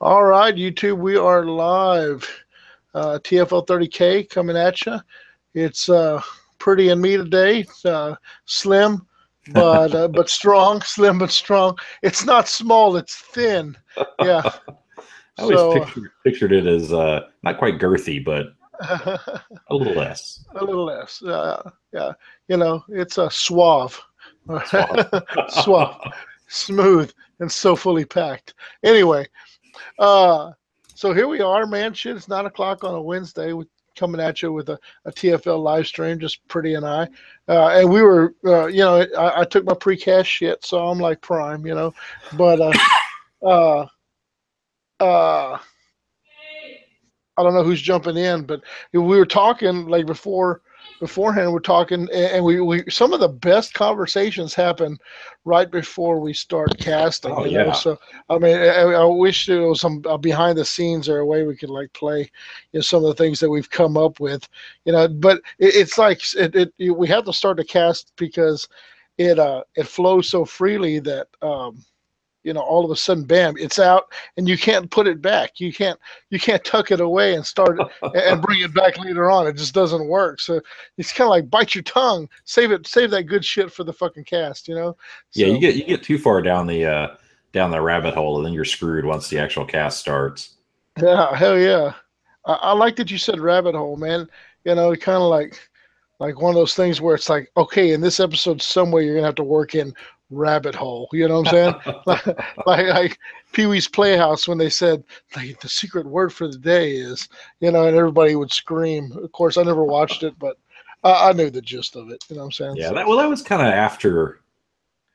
All right, YouTube, we are live. TFL30K coming at you. It's pretty in me today. It's, slim, but strong. Slim but strong. It's not small. It's thin. Yeah. I always So pictured it as not quite girthy, but a a little less little less. Yeah. It's a suave, suave. suave, smooth, and so fully packed. Anyway. Uh, so here we are, man. Shit, it's 9 o'clock on a Wednesday. With coming at you with a TFL live stream, just Pretty and I. And we were, I took my precast shit, so I'm like prime, But uh, uh, I don't know who's jumping in, but we were talking like beforehand. We're talking, and we some of the best conversations happen right before we start casting. Oh yeah, So I mean, I wish there was some behind the scenes or a way we could like play, some of the things that we've come up with, But it's like we have to start to cast because it flows so freely that. All of a sudden, bam, it's out, and you can't put it back. You can't tuck it away and start it and bring it back later on. It just doesn't work. So it's kind of like bite your tongue, save that good shit for the fucking cast. yeah. So You get too far down the rabbit hole, and then you're screwed once the actual cast starts. yeah, hell yeah. I like that you said rabbit hole, man. Kind of like one of those things where it's like, okay, in this episode, somewhere you're gonna have to work in rabbit hole. You know what I'm saying? like Pee Wee's Playhouse when they said like the secret word for the day is, and everybody would scream. Of course, I never watched it, but I knew the gist of it. You know what I'm saying? Yeah, So that was kind of after,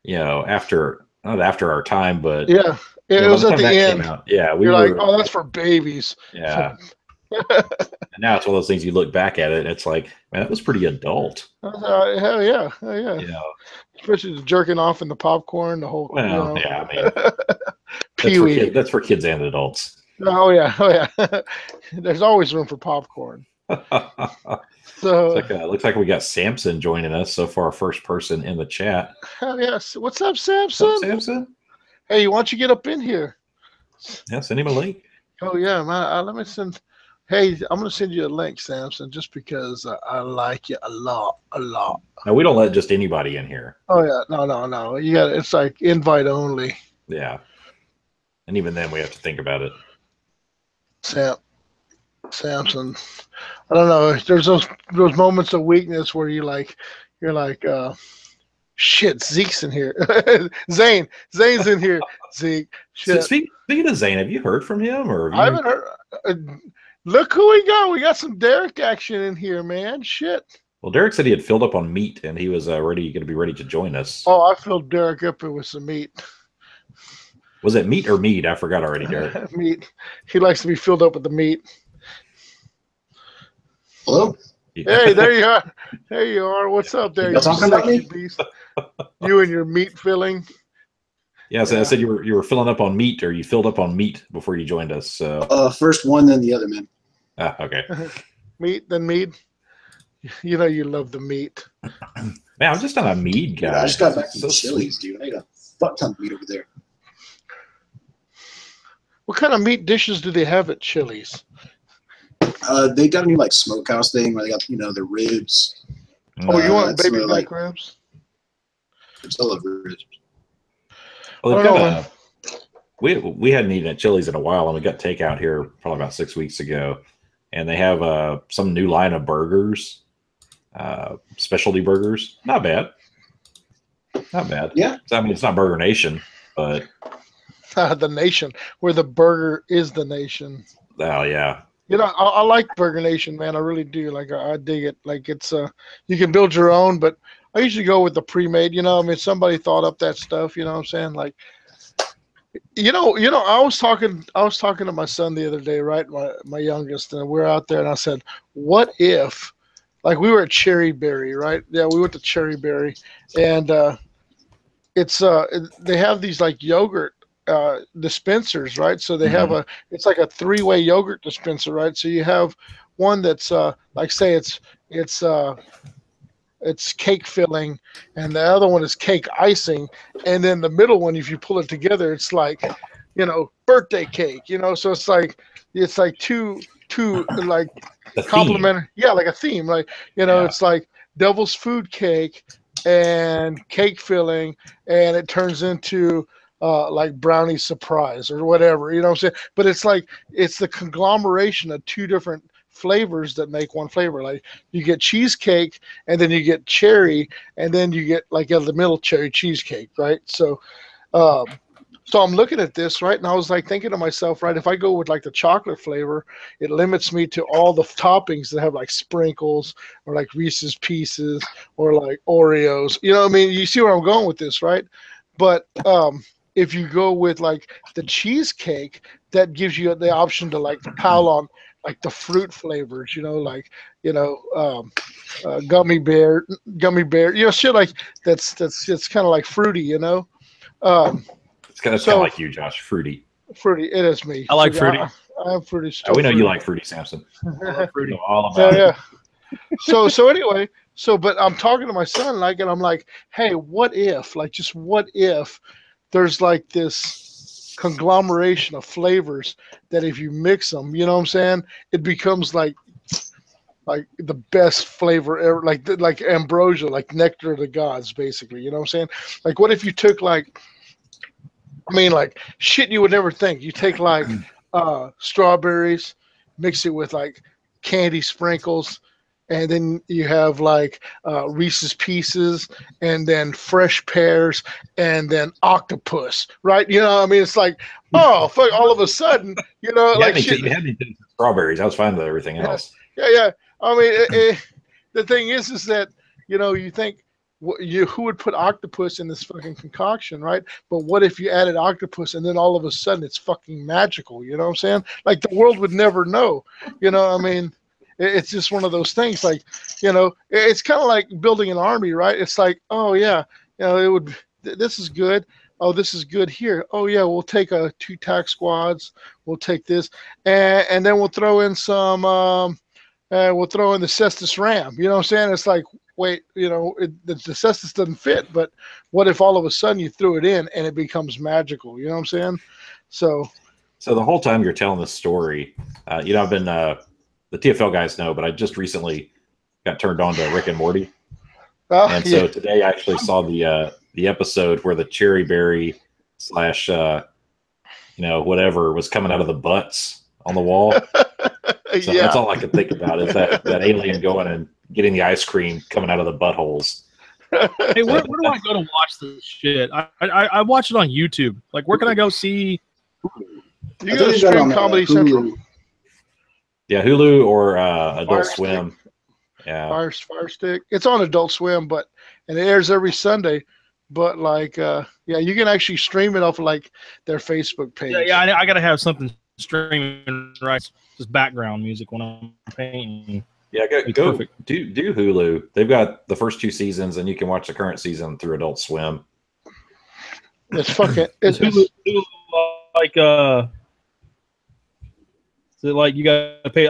after not after our time, but yeah, it by was the at time the that came end. out, yeah, we You're like, were, oh, that's for babies. yeah. And now it's one of those things you look back at it, and it's like, man, that was pretty adult. Hell yeah. You know, Especially the jerking off in the popcorn, the whole, well, yeah, I mean, Pee Wee. That's for kids and adults. Oh yeah. There's always room for popcorn. So Looks like we got Samson joining us so far, first person in the chat. hell yes. What's up, What's up, Samson? Samson? Hey, why don't you get up in here? Yeah, send him a link. Oh yeah, man. Let me send. Hey, I'm gonna send you a link, Samson, just because I like you a lot, a lot. Now we don't let just anybody in here. Oh yeah, no. You got it's like invite only. Yeah, and even then we have to think about it. Samson. I don't know. There's those moments of weakness where you're like, shit, Zeke's in here. Zane's in here. Zeke. Shit. Speaking of Zane, have you heard from him or? I haven't heard. Uh, Look who we got. We got some Derek action in here, man. Shit. Well, Derek said he had filled up on meat and he was going to be ready to join us. Oh, I filled Derek up with some meat. Was it meat or mead? I forgot already, Derek. Meat. He likes to be filled up with the meat. Hello. Hey, there you are. There you are. What's up, there? You talking about me? Beast. You and your meat filling. Yeah, so I said you were filling up on meat, or you filled up on meat before you joined us. So first one, then the other, man. Okay. Meat, then mead. You know you love the meat. Man, I'm just not a mead guy. Dude, I just got back from Chili's, dude. I got a fuck ton of meat over there. What kind of meat dishes do they have at Chili's? They got a new like smokehouse thing where they got the ribs. Oh, you want baby back like ribs? It's all over ribs. Well, we hadn't eaten at Chili's in a while, and we got takeout here probably about 6 weeks ago, and they have some new line of burgers, specialty burgers. Not bad. Yeah. I mean, it's not Burger Nation, but The nation, where the burger is the nation. oh yeah. I like Burger Nation, man. I really do. Like, I dig it. Like, it's you can build your own, but I usually go with the pre-made. I mean, somebody thought up that stuff. You know what I'm saying? Like, I was talking to my son the other day, right? My youngest, and we're out there, and I said, what if, like, we were at Cherryberry, right? Yeah, we went to Cherryberry, and it's they have these like yogurt dispensers, right? So they have it's like a three-way yogurt dispenser, right? So you have one that's like, say it's cake filling, and the other one is cake icing, and then the middle one, if you pull it together, it's like birthday cake, so it's like two like complementary, like a theme, like it's like devil's food cake and cake filling, and it turns into like brownie surprise or whatever, what I'm saying? But it's like it's the conglomeration of two different flavors that make one flavor. Like you get cheesecake, and then you get cherry, and then you get like the middle cherry cheesecake, right? Um, so I'm looking at this, right, and I was like thinking to myself, right, if I go with like the chocolate flavor, it limits me to all the toppings that have like sprinkles or like Reese's Pieces or like Oreos. You know what I mean? You see where I'm going with this, right? But if you go with like the cheesecake, that gives you the option to like pile on like the fruit flavors, like gummy bear, shit like that's kind of like fruity, It's kind of like you, Josh. Fruity. Fruity. It is me. I like fruity. I'm fruity. We know you like fruity, Samson. Fruity. All about it. So anyway, but I'm talking to my son, like, and I'm like, hey, what if, like, just what if there's like this conglomeration of flavors that if you mix them, you know what I'm saying, it becomes like the best flavor ever, like ambrosia, like nectar of the gods, basically. You know what I'm saying? Like, what if you took like shit you would never think. You take like strawberries, mix it with like candy sprinkles, and then you have like Reese's Pieces, and then fresh pears, and then octopus, right? It's like, oh, fuck, all of a sudden, like shit. You had me taste strawberries. I was fine with everything else. Yeah. The thing is that, you think, who would put octopus in this fucking concoction, right? But what if you added octopus and then all of a sudden it's fucking magical? You know what I'm saying? Like the world would never know. It's just one of those things. Like, it's kind of like building an army, right? It's like, oh yeah, it would. This is good. Oh, this is good here. Oh yeah, we'll take 2 tac squads. We'll take this, and then we'll throw in some. We'll throw in the Cestus Ram. You know what I'm saying? It's like, wait, the Cestus doesn't fit, but what if all of a sudden you threw it in and it becomes magical? You know what I'm saying? So the whole time you're telling this story, I've been the TFL guys know, but I just recently got turned on to Rick and Morty, and so today I actually saw the episode where the cherry berry / whatever was coming out of the butts on the wall. So that's all I can think about is that alien going and getting the ice cream coming out of the buttholes. Hey, where do I go to watch this shit? I watch it on YouTube. Like, where can I go see? You go to Stream Comedy Central. Yeah, Hulu or Adult Swim. Yeah, Fire Stick. It's on Adult Swim, and it airs every Sunday. But like, you can actually stream it off of like their Facebook page. Yeah, I gotta have something streaming, right? Just background music when I'm painting. Yeah, go perfect. Do Hulu. They've got the first 2 seasons, and you can watch the current season through Adult Swim. It's fucking. It's Hulu like is it like you gotta pay?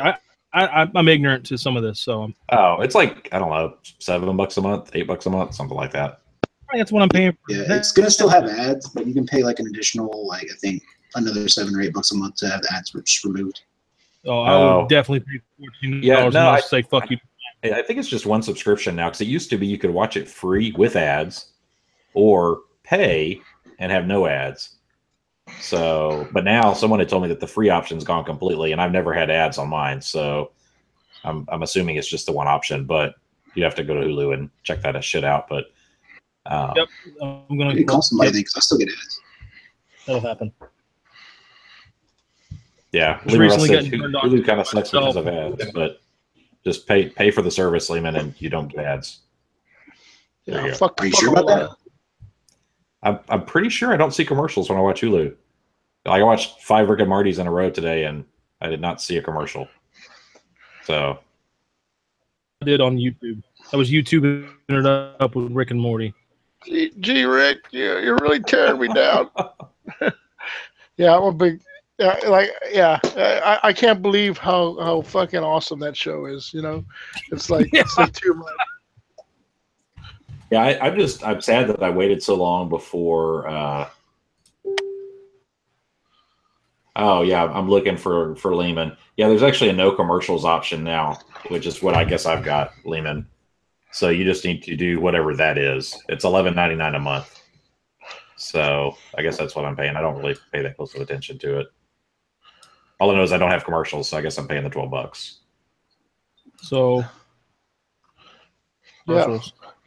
I'm ignorant to some of this, so. It's like, I don't know, $7 a month, $8 a month, something like that. I think that's what I'm paying for. Yeah, it's gonna still have ads, but you can pay like an additional, like, I think another $7 or $8 a month to have the ads just removed. Oh, I would definitely pay $14 a month to say fuck you. I think it's just one subscription now, because it used to be you could watch it free with ads or pay and have no ads. So, but now someone had told me that the free option's gone completely, and I've never had ads on mine. So I'm assuming it's just the one option, but you have to go to Hulu and check that shit out. But yep, I'm going to call somebody because I still get ads. That'll happen. Yeah, Hulu kind of sucks because of ads, but just pay for the service, Lehman, and you don't get ads. Yeah, are you sure about that? I'm pretty sure I don't see commercials when I watch Hulu. Like, I watched 5 Rick and Mortys in a row today, and I did not see a commercial. So I did on YouTube. I was YouTubing it up with Rick and Morty. Gee, Rick, you're really tearing me down. Yeah, I'm a big. I can't believe how fucking awesome that show is. It's like it's like too much. Yeah, I'm sad that I waited so long before Oh yeah, I'm looking for Lehman. Yeah, there's actually a no commercials option now, which is what I guess I've got Lehman. So you just need to do whatever that is. It's $11.99 a month. So I guess that's what I'm paying. I don't really pay that close of attention to it. All I know is I don't have commercials, so I guess I'm paying the $12. So, Yeah.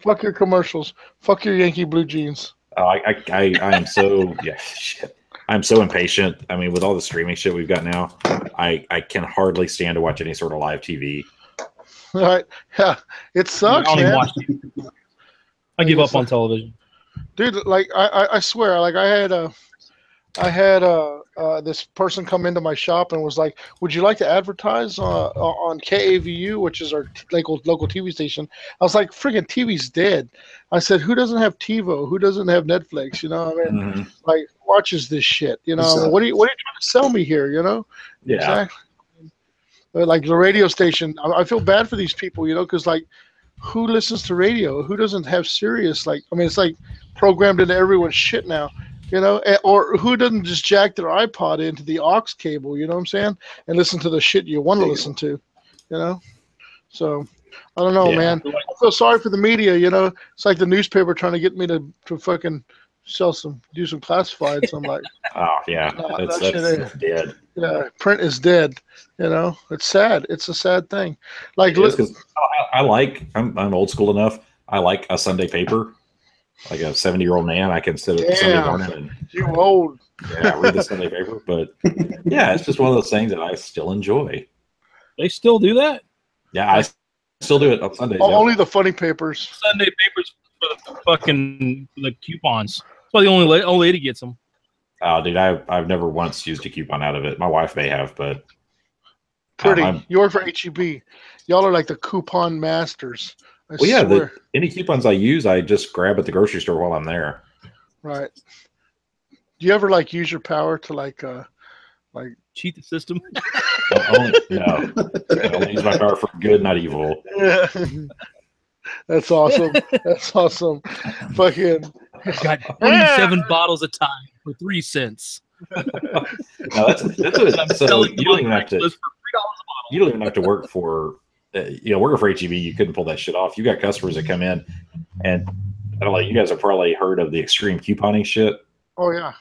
Fuck your commercials. Fuck your Yankee blue jeans. Oh, I am so shit. I'm so impatient. I mean, with all the streaming shit we've got now, I can hardly stand to watch any sort of live TV. Right? Yeah, it sucks, I don't even man. watch TV. I give up on television, dude. Like I swear, like I had this person come into my shop and was like, "Would you like to advertise on KAVU, which is our local TV station?" I was like, "Friggin' TV's dead." I said, "Who doesn't have TiVo? Who doesn't have Netflix? You know, I mean, like watches this shit. You know, I mean, what are you trying to sell me here? You know, yeah. Exactly. Like the radio station, I feel bad for these people, you know, because like, who listens to radio? Who doesn't have Sirius? Like, I mean, it's like programmed into everyone's shit now. You know, or who doesn't just jack their iPod into the aux cable, you know what I'm saying, and listen to the shit you want to listen to, you know? So, I don't know, man. I feel sorry for the media, you know? It's like the newspaper trying to get me to fucking do some classifieds. I'm like, oh, yeah, that's dead. Yeah, print is dead, you know? It's sad. It's a sad thing. Like, I'm old school enough. I like a Sunday paper. Like a 70-year-old man, I can sit at Sunday morning and you old. Yeah, read the Sunday paper. But yeah, it's just one of those things that I still enjoy. They still do that? Yeah, I still do it on Sundays. Only the funny papers. Sunday papers for the fucking coupons. That's why the only old lady gets them. Oh, dude, I've never once used a coupon out of it. My wife may have, but you're for HEB. Y'all are like the coupon masters. Any coupons I use, I just grab at the grocery store while I'm there. Right. Do you ever like use your power to like cheat the system? No. I only use my power for good, not evil. Yeah. That's awesome. That's awesome. Fucking got 27 bottles of time for 3 cents. No, that's what, so you don't even have to. You don't even have to work for. Working for HEB, you couldn't pull that shit off. You got customers that come in, and I don't know. You guys have probably heard of the extreme couponing shit. Oh yeah.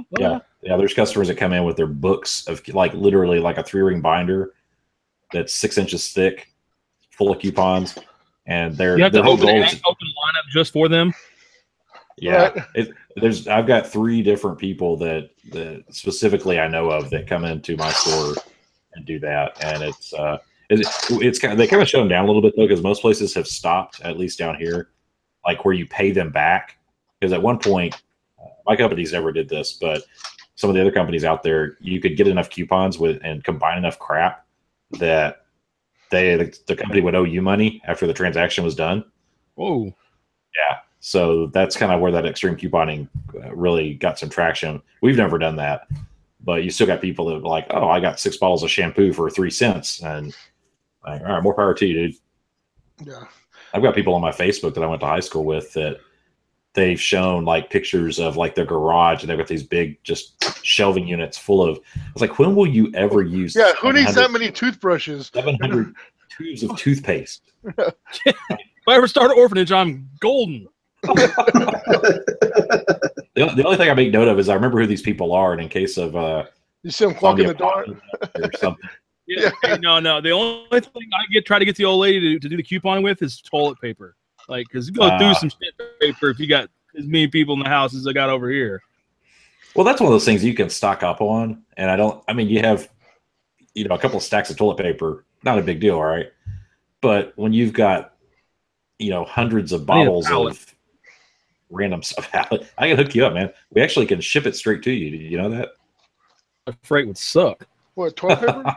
Yeah. There's customers that come in with their books of like literally like a 3-ring binder that's 6 inches thick, full of coupons, and you have to open lineup just for them. Yeah, right. I've got 3 different people that specifically I know of that come into my store and do that, and it's kind of, they kind of shut them down a little bit though, because most places have stopped, at least down here, like where you pay them back. Because at one point, my company's never did this, but some of the other companies out there, you could get enough coupons and combine enough crap that the company would owe you money after the transaction was done. Whoa. Yeah. So that's kind of where that extreme couponing really got some traction. We've never done that, but you still got people that are like, oh, I got 6 bottles of shampoo for 3 cents. And like, all right, more power to you, dude. Yeah. I've got people on my Facebook that I went to high school with that they've shown like pictures of like their garage, and they've got these big just shelving units full of. I was like, when will you ever use? Yeah, who needs that many toothbrushes? 700 tubes of toothpaste. If I ever start an orphanage, I'm golden. The only thing I make note of is I remember who these people are, and in case of you see them walking the door or something. Yeah. No. The only thing I try to get the old lady to do the coupon with is toilet paper. Like, because you go through some shit paper if you got as many people in the house as I got over here. Well, that's one of those things you can stock up on, and you have, a couple of stacks of toilet paper, not a big deal, all right? But when you've got, hundreds of bottles of random stuff, I can hook you up, man. We actually can ship it straight to you. Did you know that? The freight would suck. What, toilet paper?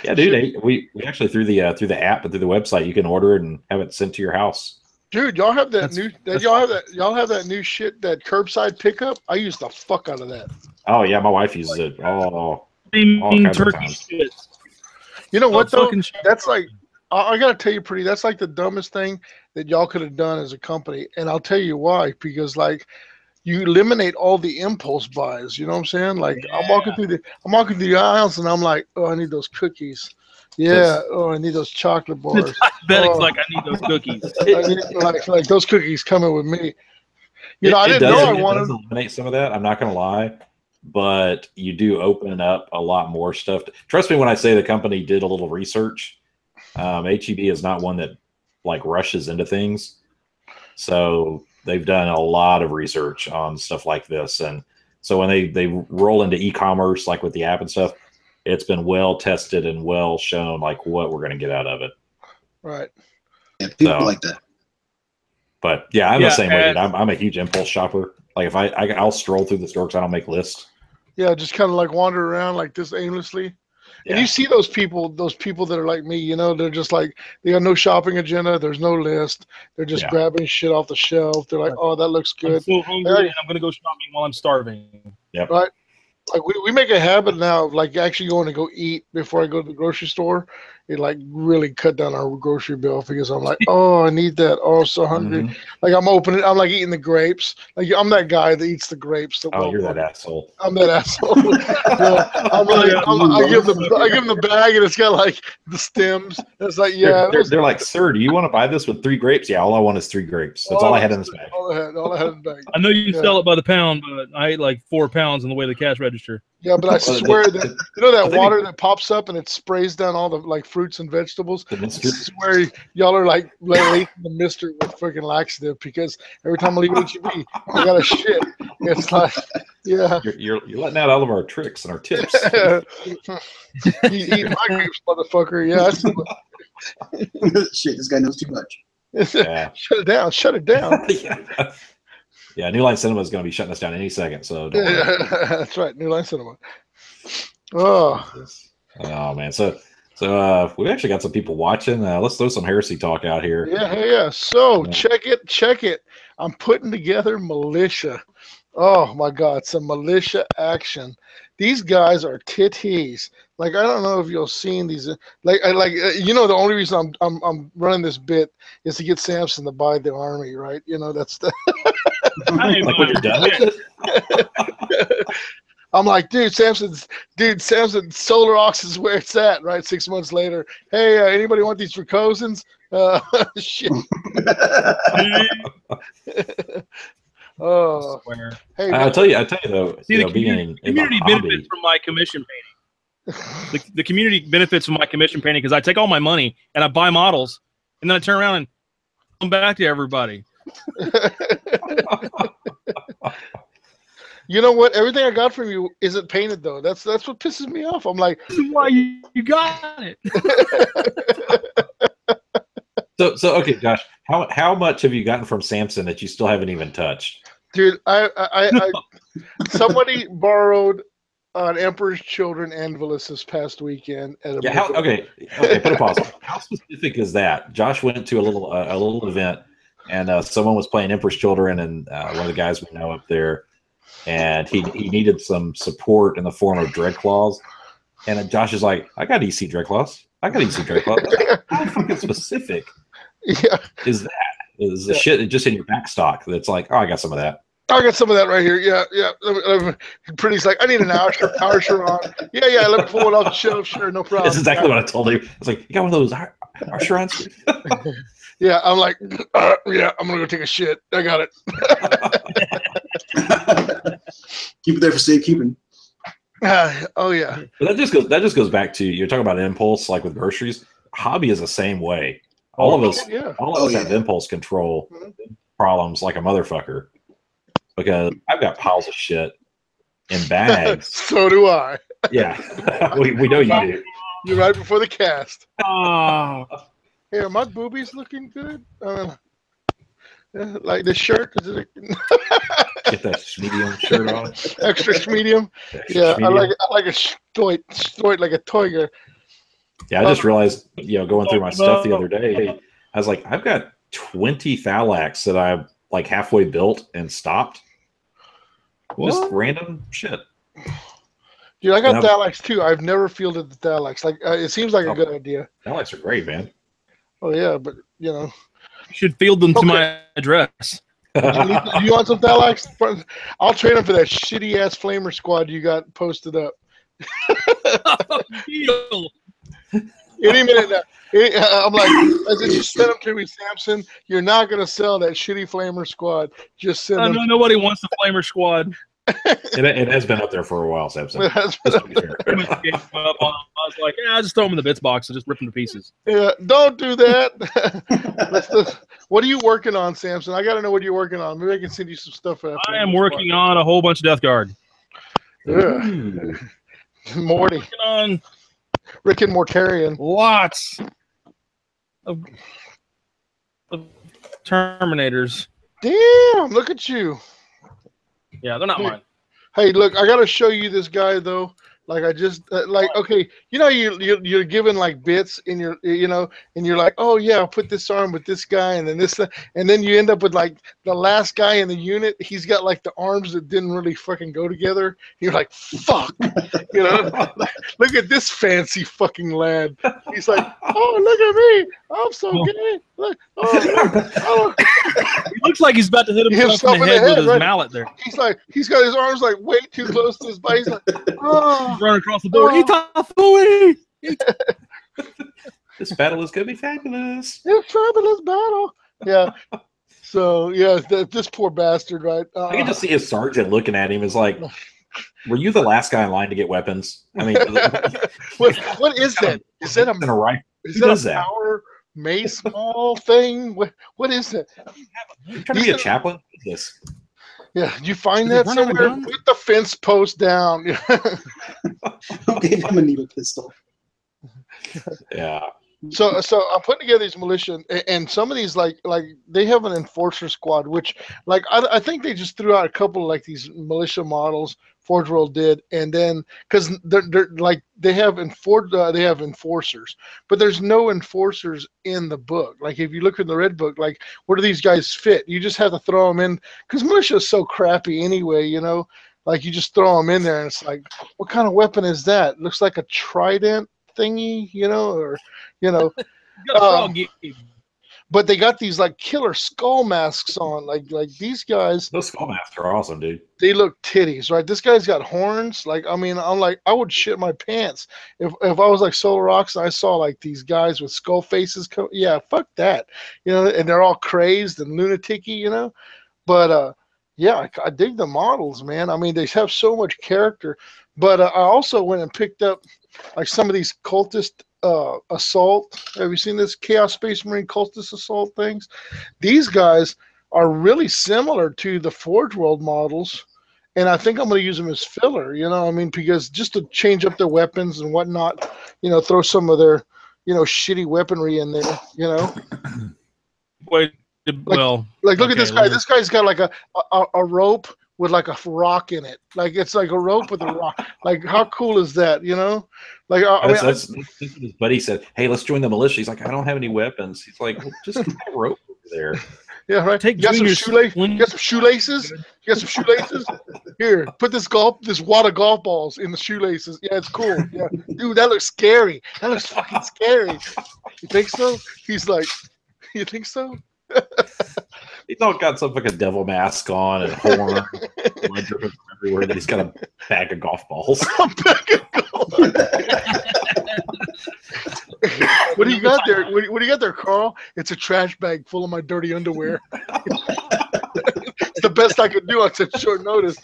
Yeah, dude. We actually through the app and through the website, you can order it and have it sent to your house. Dude, y'all have y'all have that new shit, that curbside pickup. I use the fuck out of that. Oh yeah, my wife uses it. All kinds of times. You know what though? That's like, I gotta tell you, Pretty, that's like the dumbest thing that y'all could have done as a company, and I'll tell you why. Because like, you eliminate all the impulse buys. You know what I'm saying? Like I'm walking through the aisles and I'm like, oh, I need those cookies. Yeah. Oh, I need those chocolate bars. Diabetic's like, I need those cookies. I need, like those cookies coming with me. You know, I didn't know I wanted. It does eliminate some of that. I'm not going to lie, but you do open up a lot more stuff. Trust me when I say the company did a little research. HEB is not one that like rushes into things, so they've done a lot of research on stuff like this. And so when they roll into e-commerce, like with the app and stuff, it's been well tested and well shown, like what we're going to get out of it. Right. Yeah, people like that. But yeah, I'm the same way. Dude. I'm a huge impulse shopper. Like if I'll stroll through the store because I don't make lists. Yeah, just kind of like wander around like this aimlessly. And you see those people that are like me, you know, they're just like, they got no shopping agenda. There's no list. They're just grabbing shit off the shelf. They're like, oh, that looks good. I'm so hungry and I'm going to go shopping while I'm starving. Yep. Right. Like we make a habit now of like actually going to go eat before I go to the grocery store. It like really cut down our grocery bill because I'm like, oh, I need that. Oh, I'm so hungry. Like I'm like eating the grapes. Like I'm that guy that eats the grapes. You're that asshole. I'm that asshole. I give them the bag and it's got like the stems. And it's like, they're like, sir, do you want to buy this with 3 grapes? Yeah, all I want is 3 grapes. That's all I had in this bag. All I had in the bag. I know you sell it by the pound, but I ate like 4 pounds on the way to the cash register. Yeah, but I swear that you know that water that pops up and it sprays down all the like fruits and vegetables. I swear y'all are like lacing the mister with freaking laxative because every time I leave HEB, I got a shit. It's like, yeah. You're letting out all of our tricks and our tips. Eat my grapes, motherfucker. Yeah. Shit, this guy knows too much. Yeah. Shut it down. Shut it down. Yeah, New Line Cinema is going to be shutting us down any second. So that's right, New Line Cinema. Oh man, so we've actually got some people watching. Let's throw some heresy talk out here. Yeah. So check it. I'm putting together militia. Oh my God, some militia action. These guys are titties. Like I don't know if you've seen these. You know, the only reason I'm running this bit is to get Samson to buy the army, right? You know, that's the. Like when you're done with it. I'm like, dude, Samson, Solar Ox is where it's at, right? 6 months later. Hey, anybody want these for cousins? Shit. Oh, hey, I'll tell you though. See, the community benefits from my commission painting. The community benefits from my commission painting because I take all my money and I buy models, and then I turn around and come back to everybody. You know what? Everything I got from you isn't painted though. That's what pisses me off. I'm like, this is why you got it. So okay, Josh, how much have you gotten from Samson that you still haven't even touched? Dude, I somebody borrowed an Emperor's Children Anvilus this past weekend at a okay, put a pause. How specific is that? Josh went to a little event and someone was playing Emperor's Children and one of the guys we know up there, and he needed some support in the form of Dreadclaws. And Josh is like, I got EC Dreadclaws. How fucking specific is that? Is the shit just in your back stock that's like, oh, I got some of that. I got some of that right here. Yeah. Pretty's like, I need an Archeron. Yeah. Let me pull it off the shelf. Sure, no problem. That's exactly what I told him. I was like, you got one of those Archerons? Yeah, I'm like, yeah, I'm gonna go take a shit. I got it. Keep it there for safekeeping. Oh yeah. But that just goes back to, you're talking about impulse, like with groceries. Hobby is the same way. All of us have impulse control problems like a motherfucker, because I've got piles of shit in bags. So do I. Yeah, we know you do. You're right before the cast. Oh. Hey, are my boobies looking good? Like this shirt? Get that medium shirt on. Extra medium. Yeah, I like a stoit like a toiger. Yeah, I just realized, going through my stuff the other day, I was like, I've got 20 Thalax that I like halfway built and stopped. What? Just random shit. Dude, I got Thalax too. I've never fielded the Thalax. Like, it seems like a good idea. Thalax are great, man. Oh yeah, but you should field them to my address. Do you want some Thalax? I'll trade him for that shitty ass flamer squad you got posted up. Deal. Any minute now. I'm like, I said, just send them to me, Samson. You're not gonna sell that shitty flamer squad. Just send them. No, nobody wants the flamer squad. It has been up there for a while, Samson. Just to be fair. I was like, yeah, I just throw them in the bits box and just rip them to pieces. Yeah, don't do that. What are you working on, Samson? I got to know what you're working on. Maybe I can send you some stuff. I am working on a whole bunch of Death Guard. Yeah. Morty. Working on Rick and Mortarian. lots of Terminators. Damn, look at you. Yeah, they're not mine. Hey, look, I got to show you this guy, though. Like, I just, okay, you're given, like, bits in your, and you're like, oh, yeah, I'll put this arm with this guy and then this, and then you end up with, like, the last guy in the unit. He's got, like, the arms that didn't really fucking go together. You're like, fuck, look at this fancy fucking lad. He's like, oh, look at me. I'm so gay. Look, oh. He looks like he's about to hit himself in the head with his mallet there. He's like, he's got his arms, like, way too close to his body. He's like, oh. Running across the board. Itafui! This battle is going to be fabulous. It's a fabulous battle. Yeah. So, yeah, this poor bastard, right? I can just see his sergeant looking at him. Is like, were you the last guy in line to get weapons? I mean, what is that? Is that a rifle? Is that a power mace ball thing? What is that? You trying to be a chaplain? What is this? Yeah, you find that somewhere? Put the fence post down. Who gave him a needle pistol? Yeah. So I'm putting together these militia, and some of these like they have an enforcer squad, which like I think they just threw out a couple of like these militia models. Forge World did, and then because they're like they have enforcers, but there's no enforcers in the book. Like if you look in the red book, like where do these guys fit? You just have to throw them in because militia is so crappy anyway. Like you just throw them in there, and it's like, what kind of weapon is that? It looks like a trident thingy, or but they got these like killer skull masks on, like these guys. Those skull masks are awesome, dude. They look titties, right? This guy's got horns. Like, I mean, I'm like, I would shit my pants if I was like Solar Rocks and I saw like these guys with skull faces. Yeah, fuck that, and they're all crazed and lunatic-y, But yeah, I dig the models, man. I mean, they have so much character. But I also went and picked up like some of these cultist assault. Have you seen this Chaos Space Marine cultist assault things? These guys are really similar to the Forge World models, and I think I'm going to use them as filler. I mean, because just to change up their weapons and whatnot, throw some of their shitty weaponry in there. Wait, well, like look at this guy. This guy's got like a rope with like a rock in it. Like it's like a rope with a rock. Like how cool is that? Like that's what his buddy said. Hey, let's join the militia. He's like, I don't have any weapons. He's like, well, just get a rope over there. Yeah, right. You got some shoelaces. You got some shoelaces. You got some shoelaces. Here, put this wad of golf balls in the shoelaces. Yeah, it's cool. Yeah, dude, that looks scary. That looks fucking scary. You think so? He's like, you think so? He's all got some fucking devil mask on and horn, blood dripping from everywhere. That he's got a bag of golf balls. A bag of golf. What do you got there? What do you got there, Carl? It's a trash bag full of my dirty underwear. It's the best I could do on such short notice.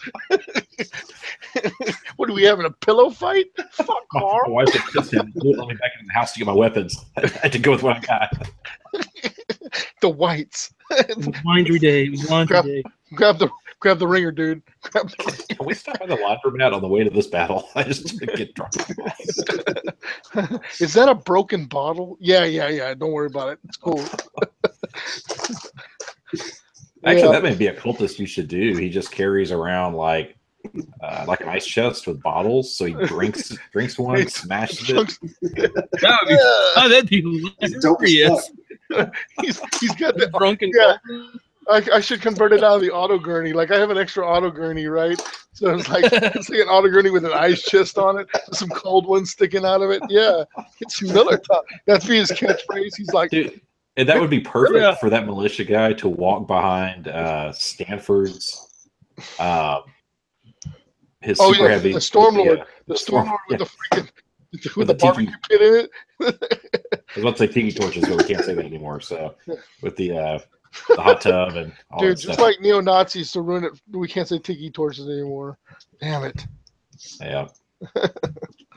What are we having, a pillow fight? Fuck, Carl. My wife just let me back in the house to get my weapons. I had to go with what I got. The whites. Laundry day. It was laundry day. Grab the ringer, dude. Can we stop by the laundromat on the way to this battle? I just get drunk. Is that a broken bottle? Yeah. Don't worry about it. It's cool. Actually, that may be a cultist you should do. He just carries around like an ice chest with bottles, so he drinks one, smashes it. That'd be hilarious. He's got the drunken. Yeah. I should convert it out of the auto gurney. Like I have an extra auto gurney, right? So it's like an auto gurney with an ice chest on it, with some cold ones sticking out of it. Yeah, it's Miller time. That's be his catchphrase. He's like, dude, And that would be perfect for that militia guy to walk behind Stanford's his super heavy. The Stormlord. The Storm Stormlord with the freaking with the the barbecue pit in it. I was about to say tiki torches, but we can't say that anymore. So with the hot tub and all Dude, that just stuff. like neo-Nazis to ruin it, we can't say tiki torches anymore. Damn it. Yeah.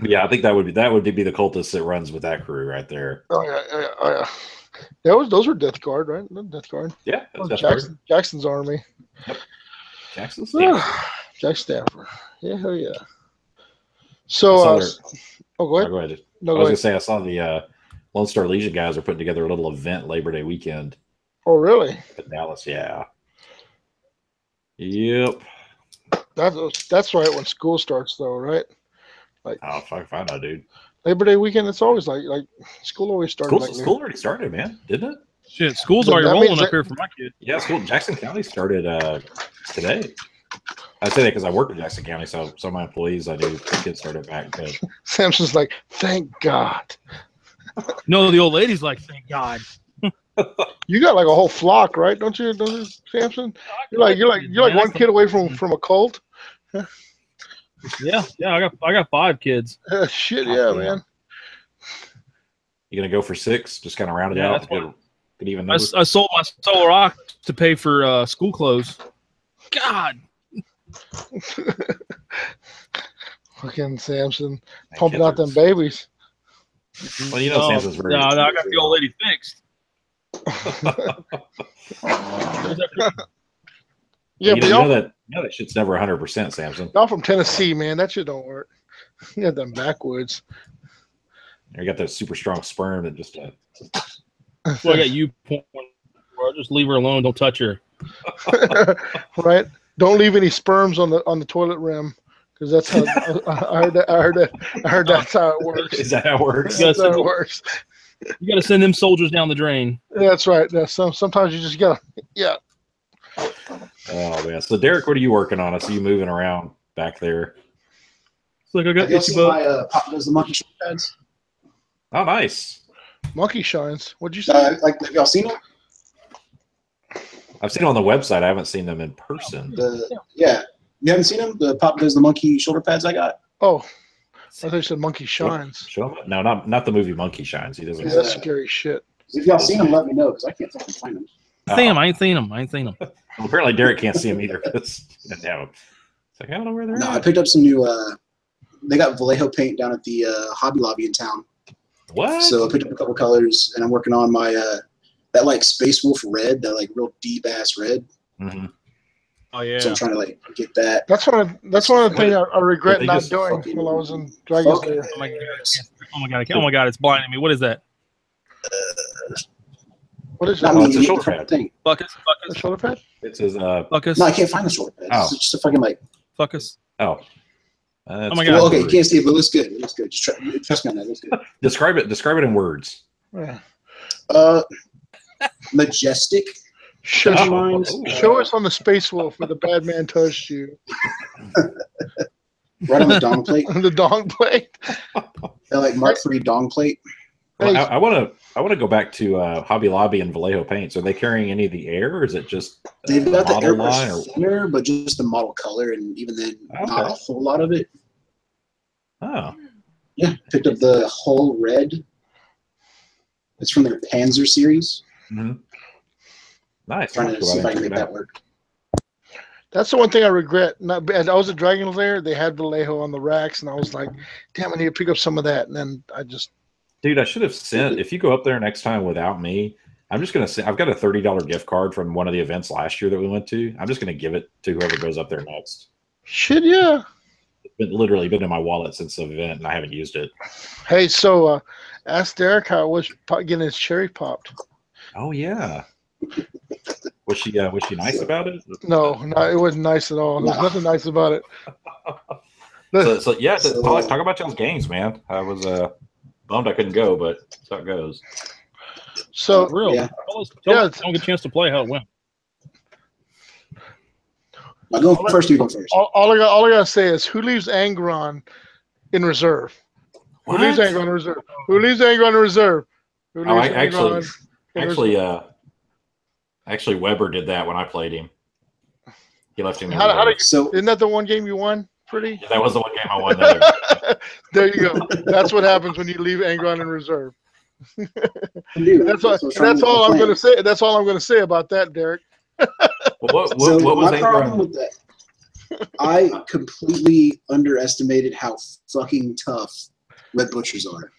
Yeah, I think that would be the cultist that runs with that crew right there. Oh yeah. Those were Death Guard, right? Not Death Guard. Yeah, that was Death Guard. Jackson's army. Yep. Jackson Stanford. Jack Stanford. Yeah, hell yeah. So, go ahead. Go ahead. No, I was gonna say I saw the Lone Star Legion guys are putting together a little event Labor Day weekend. Oh, really? In Dallas, yeah. Yep. That's right when school starts, though, right? Like, oh, fuck, I know, dude. Labor Day weekend. It's always like school always started. School already started, man, didn't it? Shit, school's already rolling up here for my kid. Yeah, school. Jackson County started today. I say that because I work in Jackson County, so some of my employees I do. The kids started back. But Samson's like, thank God. No, the old lady's like, thank God. You got like a whole flock, right? Don't you, Samson? You're like one kid away from a cult. Yeah. I got 5 kids. Shit, yeah, man. You gonna go for 6? Just kind of round it out. Good even number. I sold my Solar Rock to pay for school clothes. God. Fucking Samson pumping out them babies. Well, you know, Samson's very. No, I got the old lady fixed. Yeah, you know that shit's never 100%, Samson. Y'all from Tennessee, man. That shit don't work. You got them backwoods. You got that super strong sperm that just. Well, I got you point. Just leave her alone. Don't touch her. Right. Don't leave any sperms on the toilet rim, because that's how I heard that's how it works. Is that how it works? That's how it works. You got to send them soldiers down the drain. That's right. Sometimes you just gotta. Yeah. Oh man. So Derek, what are you working on? I see you moving around back there. It's like I got my Pop Goes the Monkey shoulder pads. Oh, nice. Monkey shines. What'd you say? Have y'all seen them? I've seen them on the website. I haven't seen them in person. Yeah. You haven't seen them? The Pop Does the Monkey shoulder pads I got? Oh. I thought you said Monkey Shines. Show him? No, not the movie Monkey Shines. He doesn't. Yeah, that's scary shit. If y'all seen them, let me know, because I can't fucking find them. I ain't seen them. Well, apparently Derek can't see them either. It's like, I don't know where they're at. I picked up some new, they got Vallejo paint down at the Hobby Lobby in town. What? So I picked up a couple colors, and I'm working on my, that like Space Wolf red, that like real deep ass red. Mm-hmm. Oh yeah. So I'm trying to like get that. That's one of the things I regret not doing while I was in Dragon's Lair. Oh my god, it's blinding me. What is that? What is Not it? me, it's a the shoulder fucking pad. thing. A shoulder pad? It says Buckus. No, I can't find the shoulder pad. Oh. It's just a fucking like. Fuckus. Oh. Oh my God. Well, okay, you can't see it, but it looks good. It looks good. Just trust me on that. It looks good. Describe it in words. Yeah. Majestic. Show Oh. us on the Space Wolf where the bad man touched you. Right on the dong plate. The dong plate. They're like Mark III dong plate. Well, I want to go back to Hobby Lobby and Vallejo paints. Are they carrying any of the air, or is it just They've got the model line? airbrush thinner, but just the model color, and even then, not a whole lot of it. Oh. Yeah, picked up the whole red. It's from their Panzer series. Mm-hmm. Nice. Trying to see if I can make that work. That's the one thing I regret. I was at Dragon's Lair. They had Vallejo on the racks, and I was like, damn, I need to pick up some of that. And then I just... Dude, I should have sent, if you go up there next time without me, I'm just going to say, I've got a $30 gift card from one of the events last year that we went to. I'm just going to give it to whoever goes up there next. Shit, yeah. It's literally been in my wallet since the event, and I haven't used it. Hey, so ask Derek how it was getting his cherry popped. Oh, yeah. Was she nice about it? No, it wasn't nice at all. There's nothing nice about it. Alex, talk about y'all's games, man. I was bummed I couldn't go, but that's how it goes. So Really? Yeah. Don't get a chance to play how it went. I'll go first. You go first. all I gotta say is, who leaves Angron in reserve? What? Who leaves Angron in reserve? Who leaves Angron in reserve? Who leaves Angron? Actually, Weber did that when I played him. He left him. Isn't that the one game you won? Pretty. Yeah, that was the one game I won. There you go. That's what happens when you leave Angron in reserve. Dude, that's all I'm going to say. That's all I'm going to say about that, Derek. What was my problem with that? I completely underestimated how fucking tough Red Butchers are.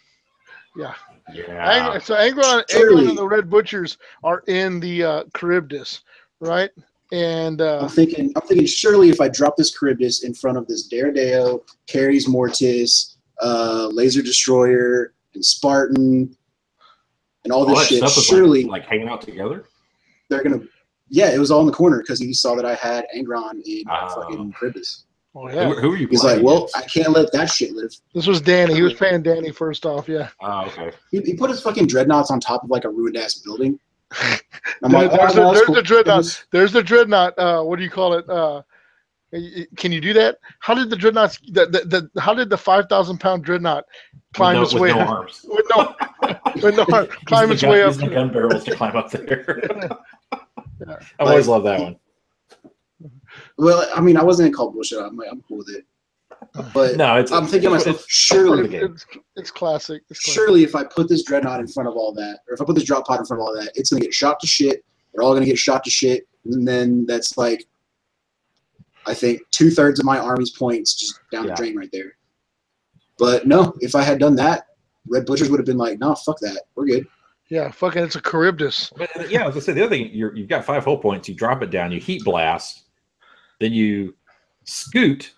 Yeah. Yeah. So Angron and the Red Butchers are in the Charybdis, right? And I'm thinking surely if I drop this Charybdis in front of this Daredeo, Carries Mortis, Laser Destroyer, and Spartan, and all this shit, surely like hanging out together. They're gonna. Yeah, it was all in the corner because he saw that I had Angron in fucking Charybdis. Oh yeah. Who are you? He's like, well, I can't let that shit live. This was Danny. He was paying Danny first off. Yeah. Oh, okay. He put his fucking dreadnoughts on top of like a ruined ass building. There's the dreadnought. There's the dreadnought. What do you call it? Can you do that? How did the dreadnoughts? How did the 5,000-pound dreadnought climb its way? With no arms. With no arms. Climb its way up. Using gun barrels to climb up there. Yeah. I always love that one. Well, I mean, I wasn't gonna call bullshit. I'm cool with it. But no, I'm thinking to myself, surely it's classic. Surely, if I put this dreadnought in front of all that, or if I put this drop pod in front of all that, it's gonna get shot to shit. They're all gonna get shot to shit, and then that's like, I think 2/3 of my army's points just down the drain right there. But no, if I had done that, Red Butchers would have been like, no, fuck that, we're good. Yeah, fucking, it's a Charybdis. But, yeah, as I said, the other thing, you've got 5 hull points. You drop it down, you heat blast, then you scoot,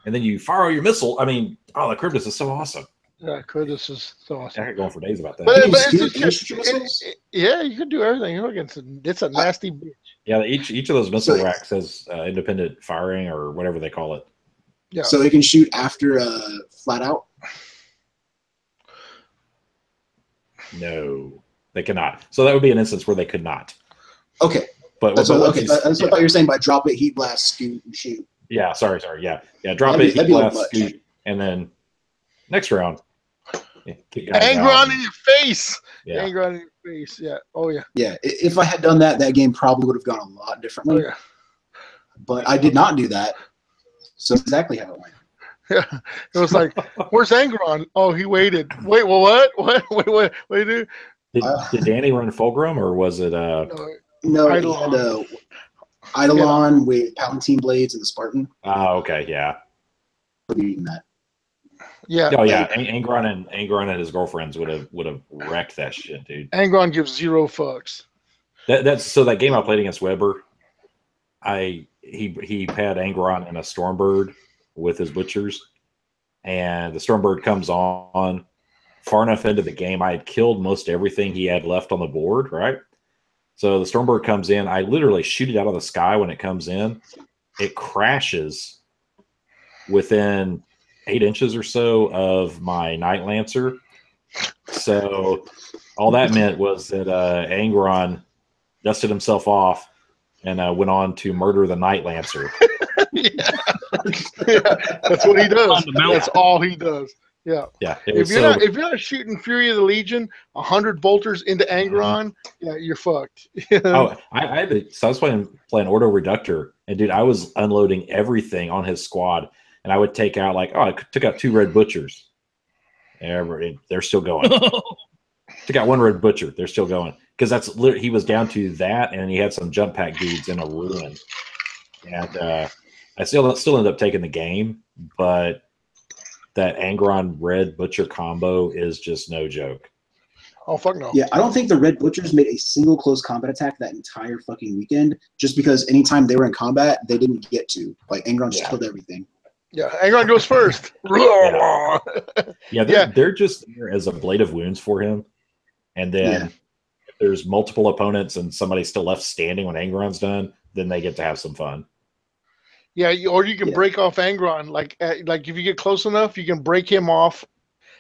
and then you fire your missile. I mean, the Charybdis is so awesome. Yeah, Charybdis is so awesome. I could go on for days about that. But yeah, you can do everything. It's a nasty bitch. Yeah, each of those missile racks has independent firing or whatever they call it. Yeah. So they can shoot after flat out? No, they cannot. So that would be an instance where they could not. Okay. But that's what I thought you were saying by drop it, heat blast, scoot, and shoot. Yeah, sorry. Yeah. Drop it, heat blast, scoot, and then next round. Angron in your face. Yeah. Angron in your face. Yeah. Oh yeah. Yeah. If I had done that, that game probably would have gone a lot differently. Oh, yeah. But I did not do that. So exactly how it went. Yeah. It was like, where's Angron? Oh, he waited. Wait, well, what? Wait, dude. Did Danny run Fulgrim or was it No, Eidolon. Eidolon with Palatine Blades and the Spartan. Oh, okay, yeah. That. Yeah. Oh yeah, Angron and his girlfriends would have wrecked that shit, dude. Angron gives 0 fucks. That's so that game I played against Weber, he had Angron and a Stormbird with his butchers, and the Stormbird comes on far enough into the game. I had killed most everything he had left on the board, right? So the Stormbird comes in. I literally shoot it out of the sky when it comes in. It crashes within 8 inches or so of my Night Lancer. So all that meant was that Angron dusted himself off and went on to murder the Night Lancer. Yeah, that's what he does. That's all he does. Yeah. Yeah. If you're not shooting Fury of the Legion 100 bolters into Angron, yeah, you're fucked. Oh, I was playing Ordo Reductor, and dude, I was unloading everything on his squad, and I would take out I took out 2 Red Butchers. They're still going. Took out 1 Red Butcher. They're still going because he was down to that, and he had some jump pack dudes in a ruin, and I still ended up taking the game, but that Angron Red Butcher combo is just no joke. Oh, fuck no. Yeah, I don't think the Red Butchers made a single close combat attack that entire fucking weekend, just because anytime they were in combat, they didn't get to. Like, Angron just killed everything. Yeah, Angron goes first. They're just there as a blade of wounds for him. And then if there's multiple opponents and somebody's still left standing when Angron's done, then they get to have some fun. Yeah, or you can break off Angron. Like if you get close enough, you can break him off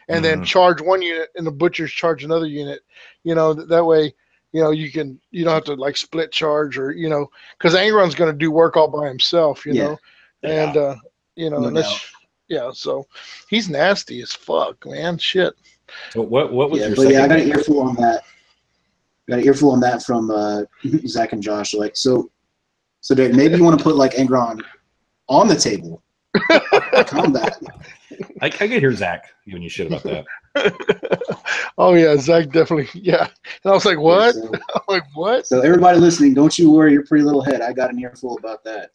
and then charge 1 unit and the butchers charge another unit. That way, you don't have to split charge or, because Angron's going to do work all by himself, know. And, so he's nasty as fuck, man. Shit. So what was your second? I got an earful on that. Got an earful on that from Zach and Josh. Like, so Dave, maybe you want to put like Angron on the table. Combat. I can hear Zach giving you shit about that. Oh yeah, Zach definitely. Yeah, and I was like, what? Yeah, so, I'm like, what? so everybody listening, don't you worry your pretty little head. I got an earful about that,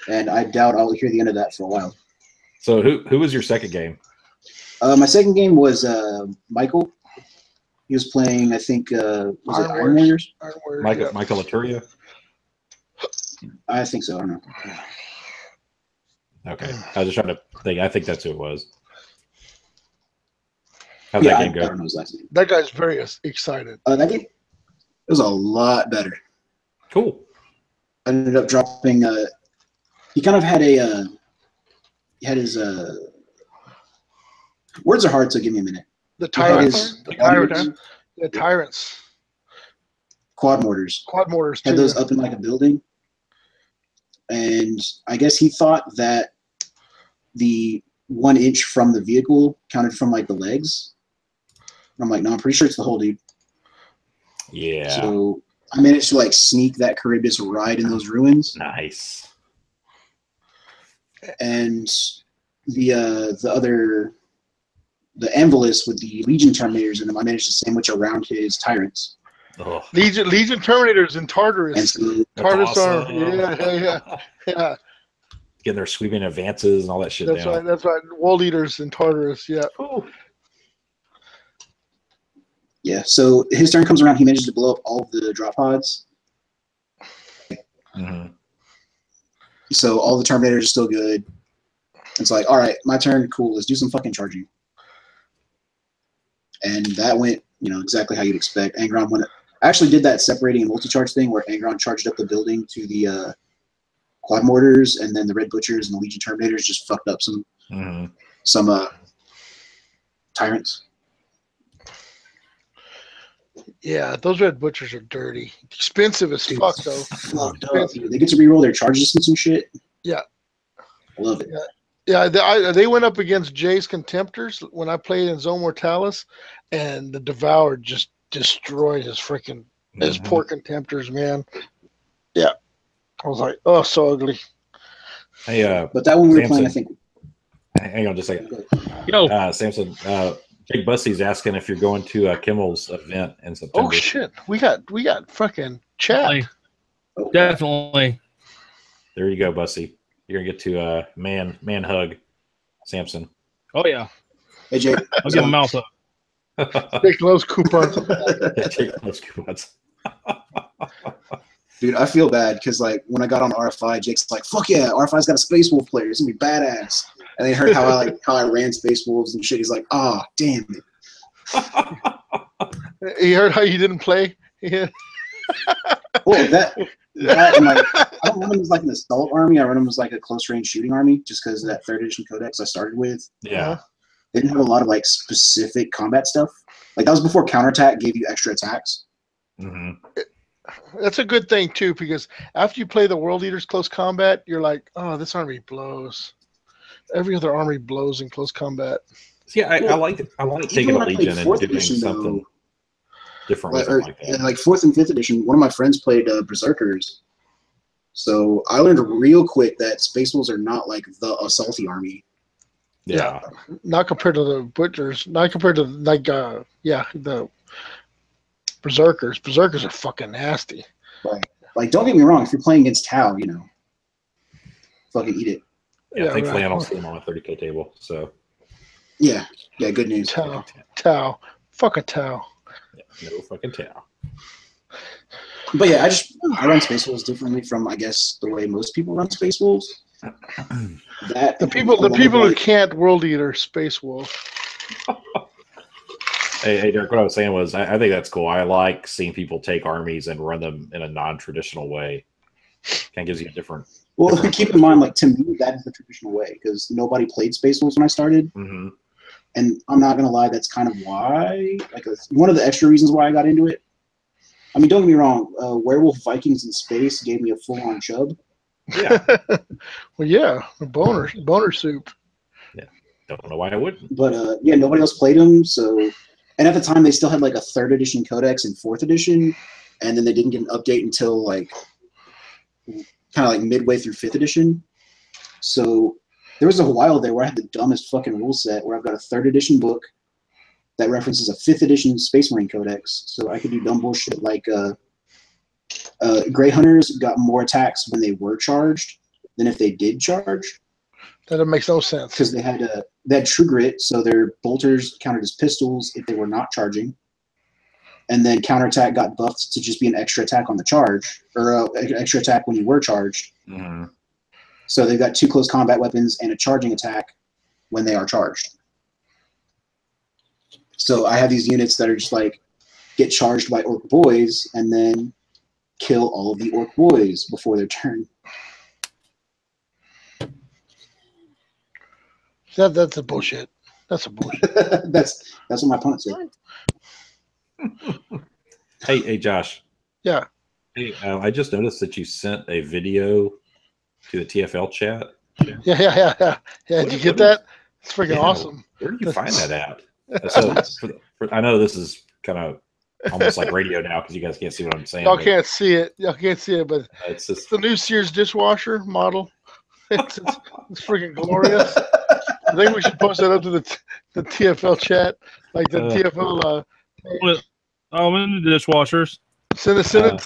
and I doubt I'll hear the end of that for a while. So who was your second game? My second game was Michael. He was playing, I think, was it Iron Warriors? Iron Warriors, Michael Laturia? I think so. I don't know. Okay. I was just trying to think. I think that's who it was. How'd that game go? I don't know his last name. that guy's very excited. That game, it was a lot better. Cool. I ended up dropping. He kind of had a. He had his. Words are hard, so give me a minute. The tyrants. Tyrants. The tyrants. Quad mortars. Quad mortars. Had those up in like a building, and I guess he thought that the 1 inch from the vehicle counted from like the legs. And I'm like, no, I'm pretty sure it's the whole dude. Yeah. So I managed to like sneak that Charybdis right in those ruins. Nice. And the Anvilus with the Legion Terminators in them, I managed to sandwich around his tyrants. Oh. Legion Terminators in Tartarus. And so, Tartarus awesome. Yeah. Getting their sweeping advances and all that shit That's down. right. That's right. World Eaters in Tartarus. Yeah. Ooh. yeah, so his turn comes around. He manages to blow up all of the drop pods. Mm-hmm. So all the Terminators are still good. It's like, all right, my turn. Cool. Let's do some fucking charging. And that went, exactly how you'd expect. Angron went. I actually did that separating and multi-charge thing where Angron charged up the building to the quad mortars, and then the Red Butchers and the Legion Terminators just fucked up some tyrants. Yeah, those Red Butchers are dirty. Expensive as fuck, though. Fucked up. They get to reroll their charges and some shit. Yeah. I love it. Yeah, they went up against Jay's Contemptors when I played in Zone Mortalis, and the Devoured just destroyed his freaking his poor Contemptors, man. Yeah. I was like, oh, so ugly. Hey, but that one we were playing, I think. Hang on just a second. Yo. Samson, Jake Bussy's asking if you're going to Kimmel's event in September. Oh shit, we got fucking chat. Definitely. There you go, Bussy. You're gonna get to man hug Samson. Oh yeah. Hey Jake, I'll give him a mouth up. Jake loves coupons. Jake loves coupons. Dude, I feel bad because like when I got on RFI, Jake's like, "Fuck yeah, RFI's got a Space Wolf player. It's gonna be badass." And they heard how I ran Space Wolves and shit. He's like, "Ah, damn it." He heard how you didn't play. Yeah. Well, that and like I don't run them as like an assault army. I run them as like a close range shooting army, just because of that 3rd edition codex I started with. Yeah. They didn't have a lot of like specific combat stuff. Like that was before counterattack gave you extra attacks. Mm-hmm. That's a good thing too, because after you play the World Eaters close combat, you're like, oh, this army blows. Every other army blows in close combat. See, I like taking a Legion and doing something different with it like that. Like 4th and 5th edition, one of my friends played Berserkers. So I learned real quick that Space Wolves are not like the assaulty army. Yeah. Not compared to the Butchers. Not compared to the Berserkers. Berserkers are fucking nasty. Right. Like, don't get me wrong. If you're playing against Tau, fucking eat it. Yeah, thankfully I don't see them on a 30K table. So. Yeah. Yeah. Good news. Tau. Fuck a Tau. Yeah, no fucking Tau. But yeah, I run Space Wolves differently from I guess the way most people run Space Wolves. The people who can't World Eater Space Wolf. Hey, Derek, what I was saying was I think that's cool. I like seeing people take armies and run them in a non-traditional way. Kind of gives you a different. Well, keep in mind, like to me, that is the traditional way because nobody played Space Wolves when I started. Mm-hmm. And I'm not gonna lie, that's kind of why, like, one of the extra reasons why I got into it. I mean, don't get me wrong, Werewolf Vikings in Space gave me a full-on chub. Yeah. Well, yeah, boner soup. Yeah. Don't know why I wouldn't. But yeah, nobody else played them, so And at the time, they still had like a 3rd edition codex and 4th edition, and then they didn't get an update until like kind of like midway through 5th edition. So there was a while there where I had the dumbest fucking rule set where I've got a 3rd edition book that references a 5th edition Space Marine codex. So I could do dumb bullshit like Grey Hunters got more attacks when they were charged than if they did charge. That makes no sense. Because they had True Grit, so their bolters counted as pistols if they were not charging. And then counterattack got buffed to just be an extra attack on the charge, or an extra attack when you were charged. Mm-hmm. So they've got 2 close combat weapons and a charging attack when they are charged. So I have these units that are just like get charged by orc boys and then kill all of the orc boys before their turn. That's a bullshit. That's a bullshit. That's what my opponent said. Hey, Josh. Yeah. Hey, I just noticed that you sent a video to the TFL chat. Yeah. Did you get that? It's freaking awesome. Where did you find that at? So I know this is kind of almost like radio now because you guys can't see what I'm saying. Y'all can't see it, but it's just the new Sears dishwasher model. It's freaking glorious. I think we should post that up to the TFL chat, like the TFL. I'm in the dishwashers. Send it to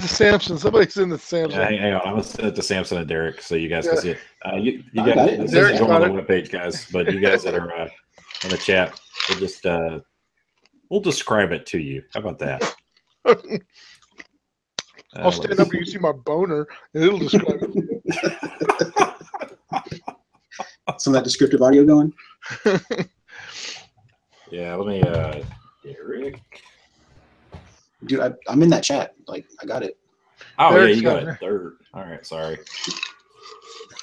Samson. Somebody send it to Samson. Yeah, hang on. I'm gonna send it to Samson and Derek so you guys can see it. You got guys, it. this Derek's isn't going got on the webpage, guys, but you guys that are in the chat, we'll just we'll describe it to you. How about that? I'll stand up and you see my boner, and it'll describe it to you. Some of that descriptive audio going. Yeah, let me Derek. Dude, I'm in that chat. Like, I got it. Oh, Derek's yeah, you got got it it. third. All right, sorry.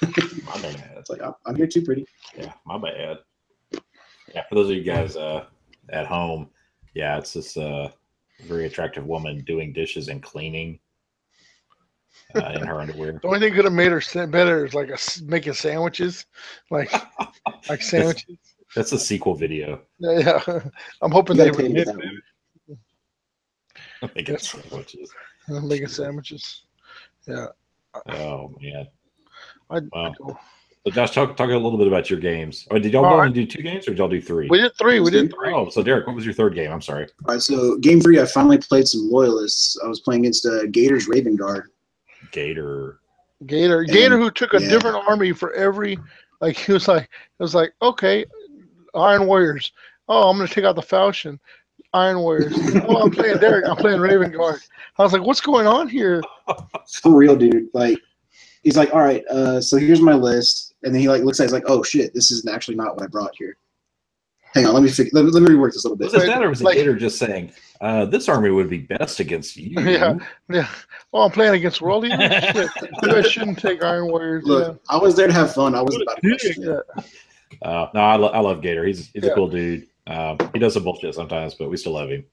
My bad. It's like, I'm here too, pretty. Yeah, my bad. Yeah, for those of you guys at home, yeah, it's this very attractive woman doing dishes and cleaning in her underwear. The only thing could have made her better is like making sandwiches, like sandwiches. That's a sequel video. Yeah. I'm hoping You they gotta pay me were for that one. Making Yes. sandwiches. making sandwiches. Yeah. Oh man. I'd Wow. go. So Josh, talk a little bit about your games. Oh, did y'all All only do 2 games or did y'all do 3? We did 3. We did 3. Oh, so Derek, what was your 3rd game? I'm sorry. All right, so game 3, I finally played some Loyalists. I was playing against Gators Raven Guard. Gator. Gator, who took a different army for every, like he was like, it was like, okay, Iron Warriors. Oh, I'm gonna take out the Falchion. Iron Warriors. Oh, I'm playing Derek. I'm playing Raven Guard. I was like, what's going on here? For real, dude. Like, he's like, all right, so here's my list, and then he like looks at it, he's like, oh shit, this is actually not what I brought here. Hang on, let me rework this a little bit. Was it that or was it Gator just saying, this army would be best against you? Yeah. Oh, I'm playing against World Eaters? Shit. Maybe I shouldn't take Iron Warriors. Look, I was there to have fun. I wasn't about to question it. Yeah. No, I love Gator. He's a cool dude. He does some bullshit sometimes, but we still love him.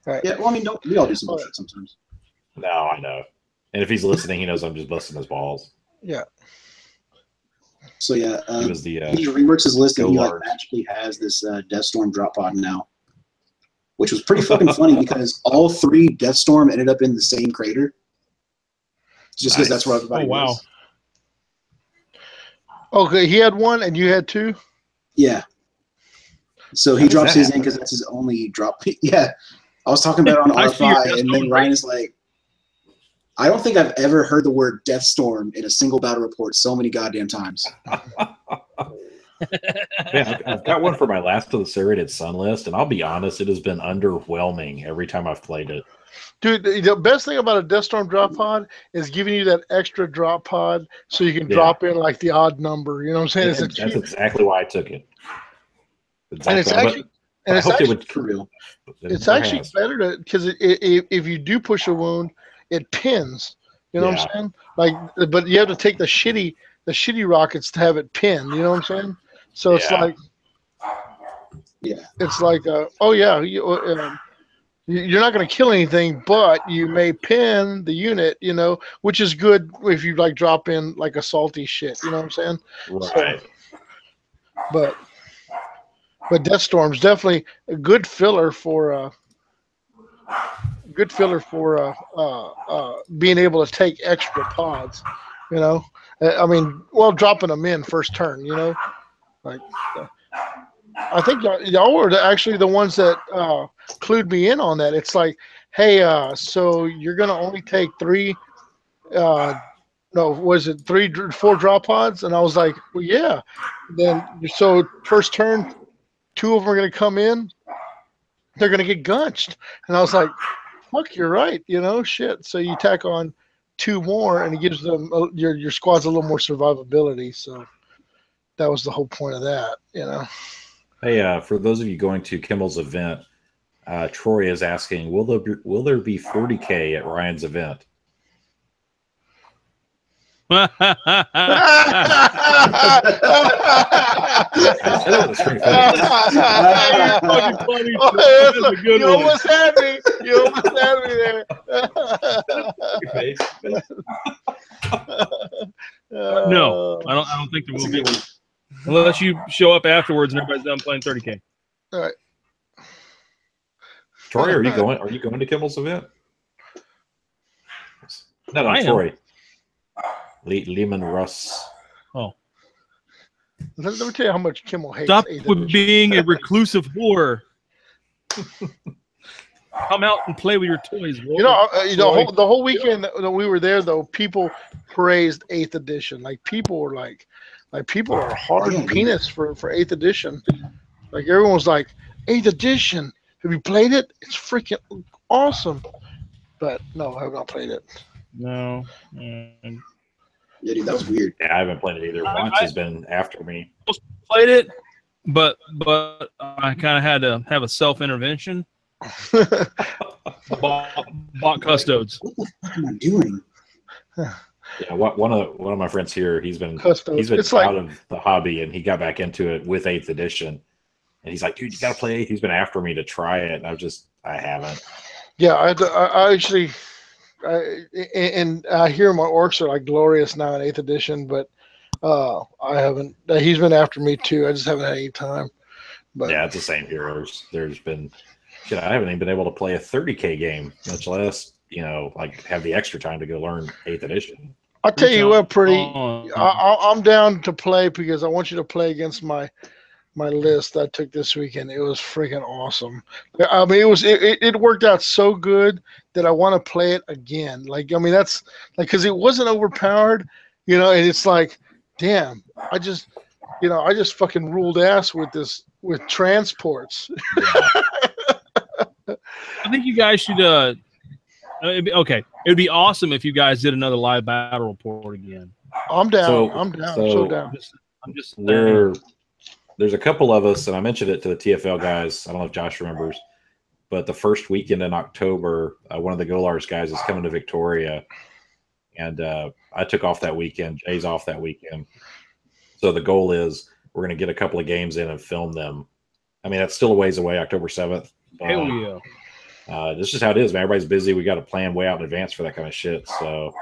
Right. Yeah, well, I mean, we all do some bullshit sometimes. No, I know. And if he's listening, he knows I'm just busting his balls. Yeah. So yeah, He was the he reworks his list and he like Lars. magically has this Deathstorm drop pod now, which was pretty fucking funny because all 3 Deathstorm ended up in the same crater, just because that's where everybody was. Okay, he had 1 and you had 2? Yeah. So he drops his in because that's his only drop. Yeah. I was talking about it on I see your RFI, and then Deathstorm Ryan is like, I don't think I've ever heard the word Deathstorm in a single battle report so many goddamn times. Man, I've got one for my last of the serrated sun list, and I'll be honest, it has been underwhelming every time I've played it. Dude, the best thing about a Deathstorm drop pod is giving you that extra drop pod so you can drop in like the odd number. You know what I'm saying? That's exactly why I took it. And it's actually, I hoped it would For real. it's actually better to, because if you do push a wound, it pins. You know what I'm saying? Like, but you have to take the shitty rockets to have it pin. You know what I'm saying? So it's like, it's like, you're not going to kill anything, but you may pin the unit. You know, which is good if you like drop in like a salty shit. You know what I'm saying? Right. So, but But Death Storm's definitely a good filler for being able to take extra pods. You know, I mean, well, dropping them in first turn. You know, like I think y'all were actually the ones that clued me in on that. It's like, hey, so you're gonna only take three. No, was it 4 drop pods? And I was like, well, yeah. Then so first turn, 2 of them are going to come in. They're going to get gunched. And I was like, fuck, you're right. You know, shit. So you tack on 2 more, and it gives them your squad's a little more survivability. So that was the whole point of that. You know. Hey, for those of you going to Kimmel's event, Troy is asking, will there be 40K at Ryan's event? You almost had me. You almost had me there. No, I don't think there will be one. Unless you show up afterwards and everybody's done playing 30K. All right. Troy, are you going? Are you going to Kimmel's event? No, Troy. Lehman Russ. Oh. Let me tell you how much Kimmel hates. Stop with being a reclusive whore. Come out and play with your toys. You know, the whole weekend that we were there, though, people praised 8th edition. Like people were like people are hard penis for 8th edition. Like everyone was like, 8th edition. Have you played it? It's freaking awesome. But no, I have not played it. No. Yeah, dude, that was weird. Yeah, I haven't played it either. Once has been after me. Played it, but I kind of had to have a self-intervention. bought custodes. What the fuck am I doing? Yeah, one of my friends here, he's been it's out of the hobby, and he got back into it with 8th edition. And he's like, dude, you gotta play 8th. He's been after me to try it, and I haven't. Yeah, I actually. I hear my orcs are like glorious now in 8th edition, but I haven't. He's been after me too. I just haven't had any time. But yeah, it's the same here. There's been, I haven't even been able to play a 30K game, much less like have the extra time to go learn 8th edition. I'll tell you what, I'm down to play because I want you to play against my list I took this weekend. It was freaking awesome. I mean, it worked out so good that I want to play it again. Like, I mean, that's like, cause it wasn't overpowered, and it's like, damn, I just fucking ruled ass with transports. I think you guys should, okay. It'd be awesome if you guys did another live battle report again. I'm down. I'm so down. I'm just There's a couple of us, and I mentioned it to the TFL guys. I don't know if Josh remembers, but the first weekend in October, one of the Golars guys is coming to Victoria, and I took off that weekend. Jay's off that weekend. So the goal is we're going to get a couple of games in and film them. I mean, that's still a ways away, October 7th. Hell yeah. This is how it is, man. Everybody's busy. We got to plan way out in advance for that kind of shit. So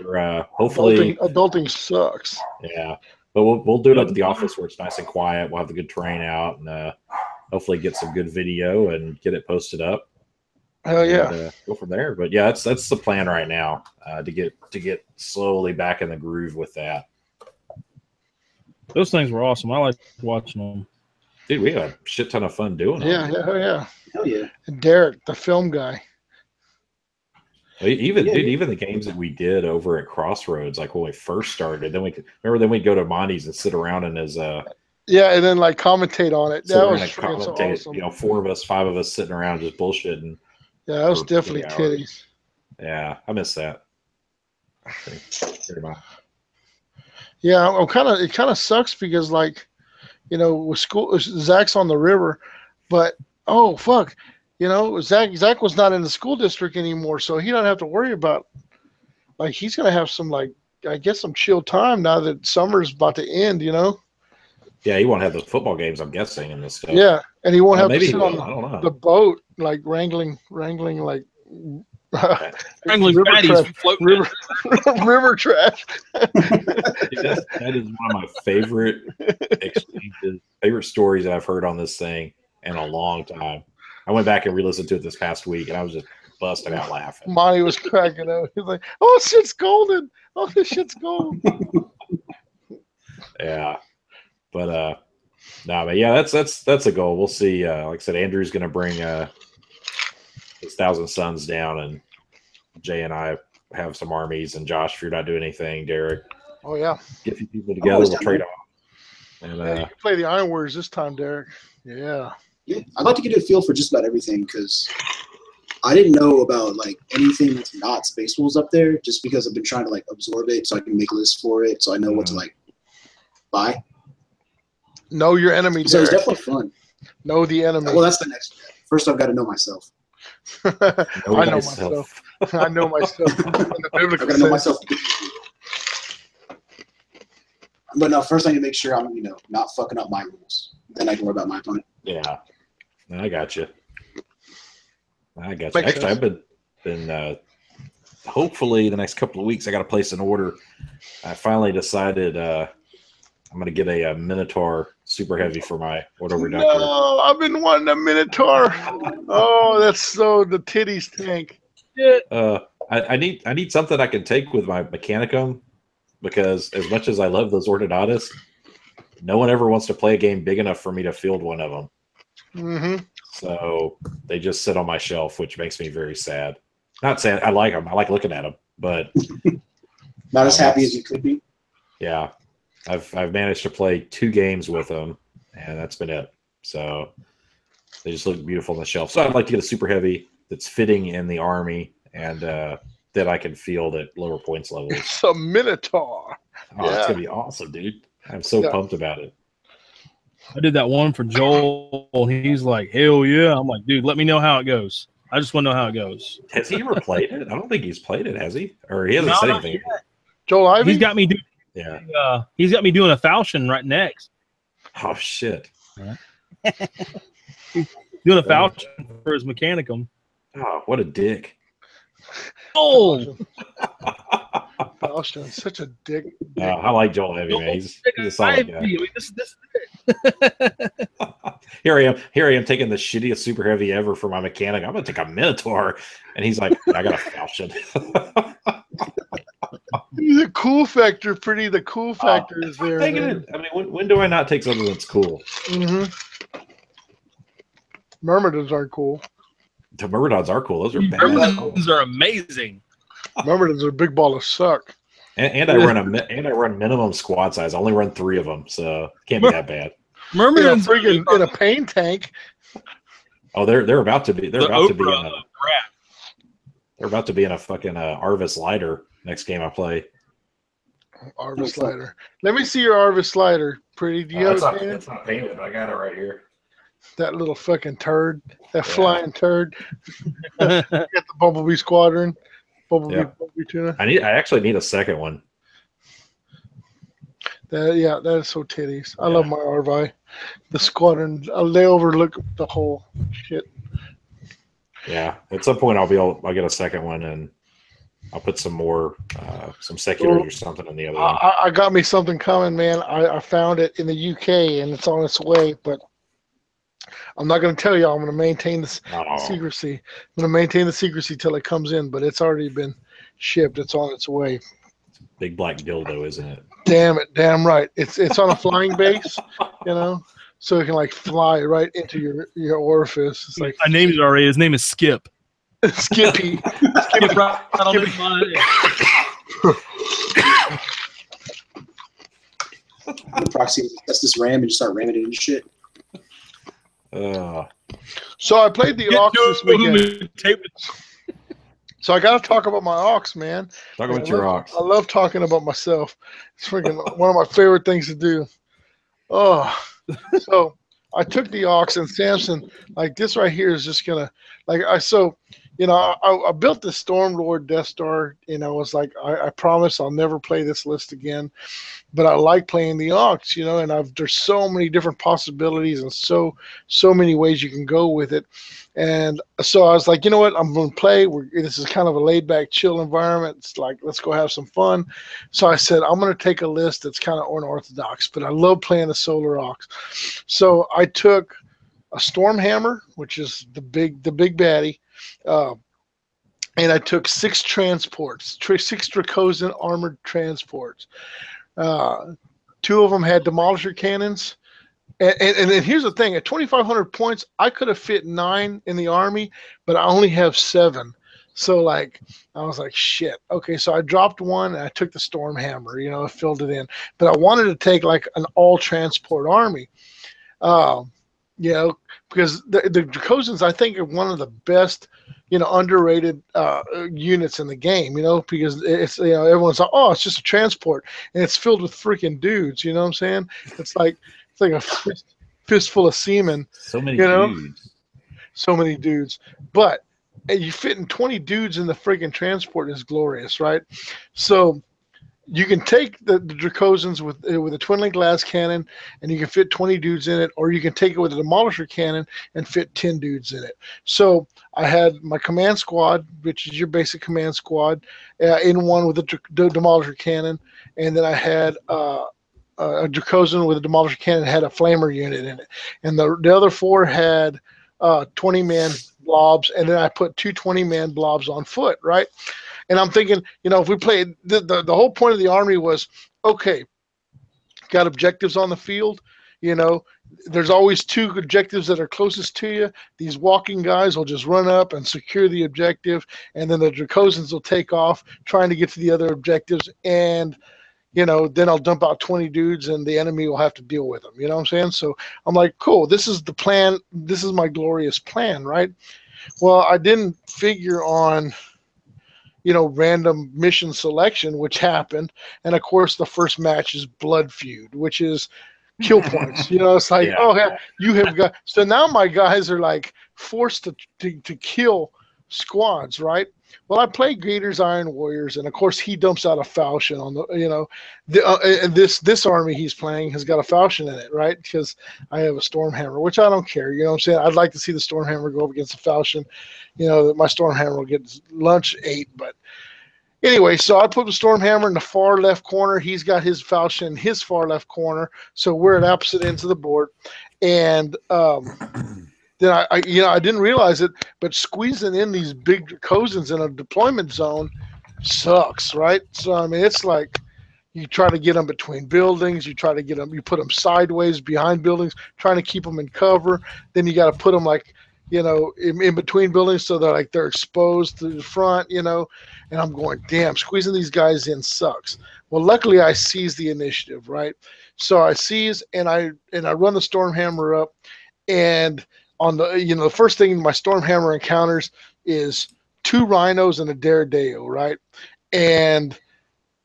we're hopefully adulting sucks. Yeah. But we'll do it up at the office where it's nice and quiet. We'll have the good terrain out and hopefully get some good video and get it posted up. Hell yeah! And, go from there. But yeah, that's the plan right now to get slowly back in the groove with that. Those things were awesome. I like watching them. Dude, we had a shit ton of fun doing them. Yeah. Hell yeah! And Derek, the film guy. Even the games that we did over at Crossroads, like when we first started, then we'd go to Monty's and sit around in his and then like commentate on it. That was so awesome. 4 of us, 5 of us sitting around just bullshitting. Yeah, that was definitely titties. Yeah, I miss that. Very much. Yeah, it kind of sucks because with school, Zach's on the river, but oh fuck. Zach was not in the school district anymore, so he don't have to worry about he's gonna have some some chill time now that summer's about to end, Yeah, he won't have those football games, I'm guessing, and this stuff. Yeah, and he won't have to sit on the the boat wrangling Strangling fatties floating. River trash. That is one of my favorite exchanges, favorite stories that I've heard on this thing in a long time. I went back and re-listened to it this past week, and I was just busting out laughing. Monty was cracking up. He's like, "Oh, shit's golden! Oh, this shit's gold." Yeah, but but yeah, that's a goal. We'll see. Like I said, Andrew's going to bring his 1,000 Suns down, and Jay and I have some armies. And Josh, if you're not doing anything, Derek, Oh yeah, get a few people together. We'll trade off. And you can play the Iron Warriors this time, Derek. Yeah. Yeah, I'd like to get a feel for just about everything because I didn't know about like anything that's not Space Wolves up there just because I've been trying to like absorb it so I can make a list for it so I know what to like buy. Know your enemy, So Derek. it's definitely fun. Know the enemy. Well, that's the next step. First, I've got to know myself. I know myself. I know myself. I've got to know myself. But no, first I need to make sure I'm, not fucking up my rules. Then I can worry about my opponent. Yeah, I got you. Makes Actually, sense. I've been hopefully the next couple of weeks I got to place an order. I finally decided I'm going to get a Minotaur super heavy for my Ordo Reductor. No, I've been wanting a Minotaur. Oh, that's so the titties tank. I need something I can take with my Mechanicum, because as much as I love those Ordonatus, no one ever wants to play a game big enough for me to field one of them. Mm-hmm. So they just sit on my shelf, which makes me very sad. Not sad. I like them. I like looking at them, but not as happy as you could be. Yeah, I've managed to play 2 games with them, and that's been it. So they just look beautiful on the shelf. So I'd like to get a super heavy that's fitting in the army and that I can field at lower points levels. It's a Minotaur. Oh, it's gonna be awesome, dude! I'm so pumped about it. I did that one for Joel, and he's like, "Hell yeah!" I'm like, "Dude, let me know how it goes. I just want to know how it goes." Has he ever played it? I don't think he's played it, has he? Or he hasn't said anything. Joel Ivy? He's got me doing. Yeah. He's got me doing a falchion right next. Oh shit! Doing a falchion for his Mechanicum. Oh, what a dick! Oh, Falchion, such a dick. I like Joel Heavy, man. He's a solid guy. I mean, this Here I am taking the shittiest super heavy ever for my mechanic. I'm gonna take a Minotaur, and he's like, I got a falchion. The cool factor, the cool factor is there. I mean, when do I not take something that's cool? Mm-hmm. Myrmidons aren't cool. The Myrmidons are cool. Those are bad. Myrmidons are amazing. Myrmidons are a big ball of suck. And I run minimum squad size. I only run 3 of them, so it can't be that bad. Myrmidons in a pain tank. Oh, they're about to be. They're about to be in a fucking Arvis lighter next game I play. Arvis lighter. Let me see your Arvis lighter. Pretty. Do you have it? It's not painted, but I got it right here. That little fucking turd. That flying turd. Get the Bumblebee Squadron. Bumblebee tuna. I actually need a second one. That is so titties. I love my Arvi. The squadron. They overlook the whole shit. Yeah, at some point I'll get a second one, and I'll put some more some seculars or something in the other one. I got me something coming, man. I found it in the UK and it's on its way, but I'm not going to tell y'all. I'm going to maintain this secrecy. I'm going to maintain the secrecy till it comes in, but it's already been shipped. It's on its way. Big black dildo, isn't it? Damn it. Damn right. It's on a flying base, so it can like fly right into your orifice. It's like I named it already. His name is Skip. Skippy. Skip right on the line. Proxy test this RAM and just start ramming it into shit. So I played the Ox this weekend. So I got to talk about my Ox, man. Talk about your Ox. I love talking about myself. It's freaking one of my favorite things to do. Oh, so I took the Ox and Samson. Like this right here is just gonna so you know, I built the Stormlord Death Star. You know, it's like I promise I'll never play this list again. But I like playing the Ox, you know, and there's so many different possibilities and so many ways you can go with it. And so I was like, you know what, I'm going to play. This is kind of a laid back, chill environment. It's like, let's go have some fun. So I said, I'm going to take a list that's kind of unorthodox, but I love playing the Solar Ox. So I took a Stormhammer, which is the big baddie. And I took 6 transports, 6 Dracosan armored transports. 2 of them had demolisher cannons. And here's the thing: at 2,500 points, I could have fit 9 in the army, but I only have 7. So like, I was like, shit. Okay, so I dropped 1 and I took the Stormhammer. You know, I filled it in, but I wanted to take like an all transport army. You know, because the Dracosans, I think, are one of the best, you know, underrated units in the game, you know, because it's, you know, everyone's like, oh, it's just a transport, and it's filled with freaking dudes, you know what I'm saying? It's like a fistful of semen. So many dudes. So many dudes. But you fitting 20 dudes in the freaking transport is glorious, right? So you can take the Dracosans with a twin link glass cannon, and you can fit 20 dudes in it, or you can take it with a demolisher cannon and fit 10 dudes in it. So I had my command squad, which is your basic command squad, in one with a demolisher cannon, and then I had a Dracosan with a demolisher cannon had a flamer unit in it, and the other 4 had 20-man blobs, and then I put 2 20-man blobs on foot, right? And I'm thinking, you know, if we played, the whole point of the army was, okay, got objectives on the field, you know, there's always 2 objectives that are closest to you. These walking guys will just run up and secure the objective, and then the Dracosans will take off trying to get to the other objectives, and, you know, then I'll dump out 20 dudes and the enemy will have to deal with them. You know what I'm saying? So I'm like, cool, this is the plan. This is my glorious plan, right? Well, I didn't figure on, you know, random mission selection, which happened. And of course, the first match is Blood Feud, which is kill points. You know, it's like, oh, yeah, you have got. So now my guys are like forced to kill squads, right? Well, I play Gator's Iron Warriors, and of course he dumps out a falchion on the, you know, and this army he's playing has got a falchion in it, right? Because I have a Stormhammer, which I don't care. You know what I'm saying? I'd like to see the Stormhammer go up against the falchion. You know, my Stormhammer will get lunch ate, but anyway, so I put the Stormhammer in the far left corner. He's got his falchion in his far left corner, so we're at opposite ends of the board, and then I you know, I didn't realize it, but squeezing in these big Dracosans in a deployment zone sucks, right? So I mean, it's like you try to get them between buildings, you try to get them, you put them sideways behind buildings, trying to keep them in cover. Then you got to put them like, you know, in between buildings so they're exposed to the front, you know. And I'm going, damn, squeezing these guys in sucks. Well, luckily I seized the initiative, right? So I seize and I run the Stormhammer up, and on the, you know, the first thing my Stormhammer encounters is 2 rhinos and a Daredevil, right? And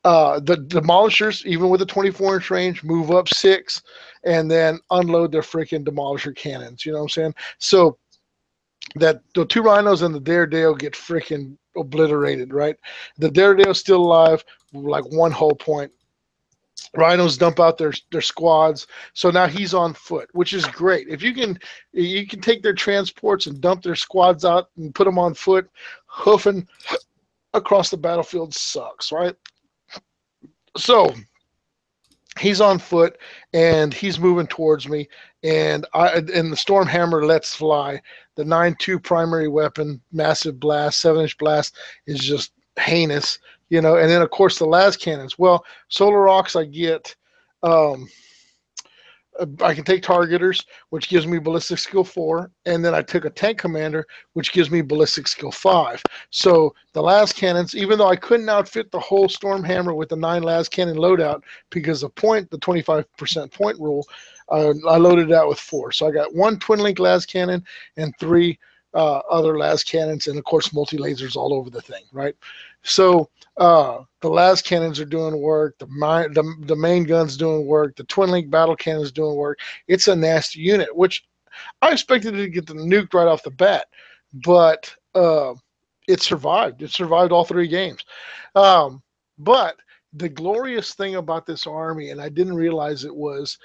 the demolishers, even with a 24-inch range, move up 6 and then unload their freaking demolisher cannons. You know what I'm saying? So that the 2 rhinos and the Daredevil get freaking obliterated, right? The Daredevil's still alive, like 1 whole point. Rhinos dump out their squads, so now he's on foot, which is great. If you can take their transports and dump their squads out and put them on foot, hoofing across the battlefield sucks, right? So he's on foot and he's moving towards me, and the Stormhammer lets fly. The 9.2 primary weapon, massive blast, 7-inch blast, is just heinous. You know, and then of course the las cannons. Well, Solar Ox, I get, I can take targeters, which gives me ballistic skill 4, and then I took a tank commander, which gives me ballistic skill 5. So the las cannons, even though I couldn't outfit the whole Stormhammer with the 9 las cannon loadout because of the 25% point rule, I loaded it out with 4. So I got 1 twin link las cannon and 3 other las cannons, and of course multi-lasers all over the thing, right? So the las cannons are doing work, the main gun's doing work, the twin link battle cannon's doing work. It's a nasty unit, which I expected it to get the nuke right off the bat, but it survived. It survived all 3 games. But the glorious thing about this army, and I didn't realize it, was,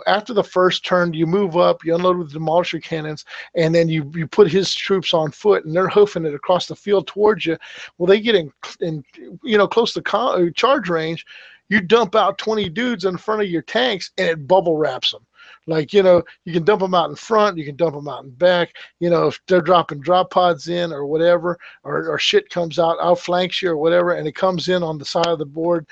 after the first turn, you move up, you unload with the demolisher cannons, and then you put his troops on foot, and they're hoofing it across the field towards you. Well, they get in close to charge range. You dump out 20 dudes in front of your tanks, and it bubble wraps them. Like, you can dump them out in front, you can dump them out in back. If they're dropping drop pods in or whatever, or shit comes outflanks you or whatever, and it comes in on the side of the board,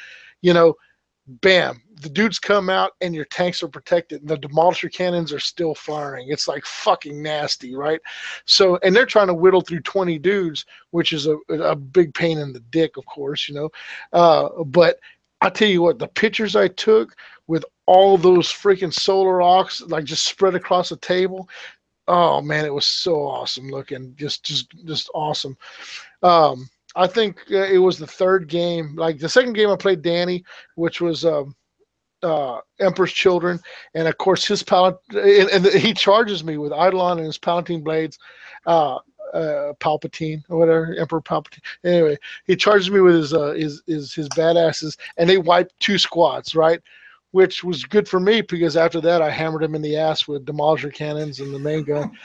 bam, the dudes come out and your tanks are protected. And the demolisher cannons are still firing. It's like fucking nasty, right? So, and they're trying to whittle through 20 dudes, which is a big pain in the dick, of course, but I tell you what, the pictures I took with all those freaking solar aux like just spread across the table, oh man, it was so awesome looking, just awesome. I think it was the 3rd game. Like the 2nd game I played Danny, which was Emperor's Children, and of course his and he charges me with Eidolon and his Palatine blades, Palpatine or whatever, Emperor Palpatine. Anyway, he charges me with his badasses, and they wiped 2 squads, right? Which was good for me because after that I hammered him in the ass with demolisher cannons and the main gun,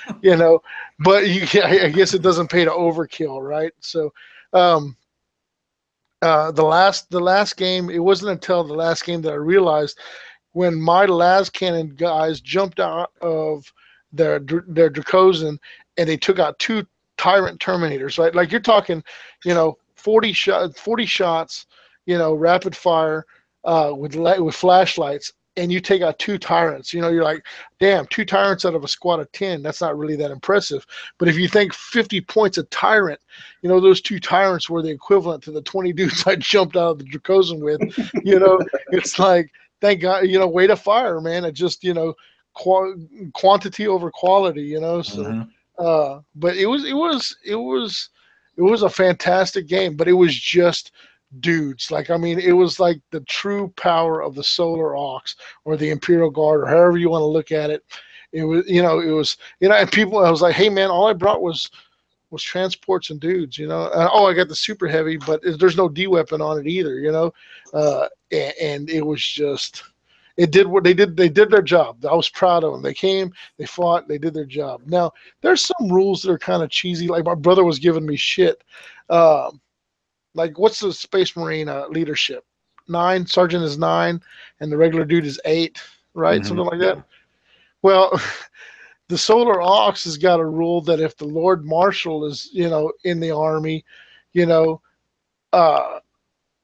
But I guess it doesn't pay to overkill, right? So, the last game, it wasn't until the last game that I realized when my last cannon guys jumped out of their Dracosan and they took out 2 Tyrant Terminators, right? Like you're talking, 40 shots, rapid fire with flashlights, and you take out 2 Tyrants. You're like, damn, 2 Tyrants out of a squad of 10. That's not really that impressive. But if you think 50 points a Tyrant, those 2 Tyrants were the equivalent to the 20 dudes I jumped out of the Dracosan with. It's like, thank God, way to fire, man. It just, quantity over quality, So, but it was a fantastic game. But it was just dudes. Like, I mean, it was like the true power of the Solar Aux or the Imperial Guard or however you want to look at it. It was, and people, I was like, hey man, all I brought was transports and dudes, I got the super heavy, but there's no D weapon on it either, and it was just, it did what they did. They did their job. I was proud of them. They came, they fought, they did their job. Now there's some rules that are kind of cheesy. Like my brother was giving me shit. Like, what's the Space Marine leadership? 9, sergeant is 9, and the regular dude is 8, right? Mm-hmm. Something like that. Well, the Solar Aux has got a rule that if the Lord Marshal is, in the army, he doesn't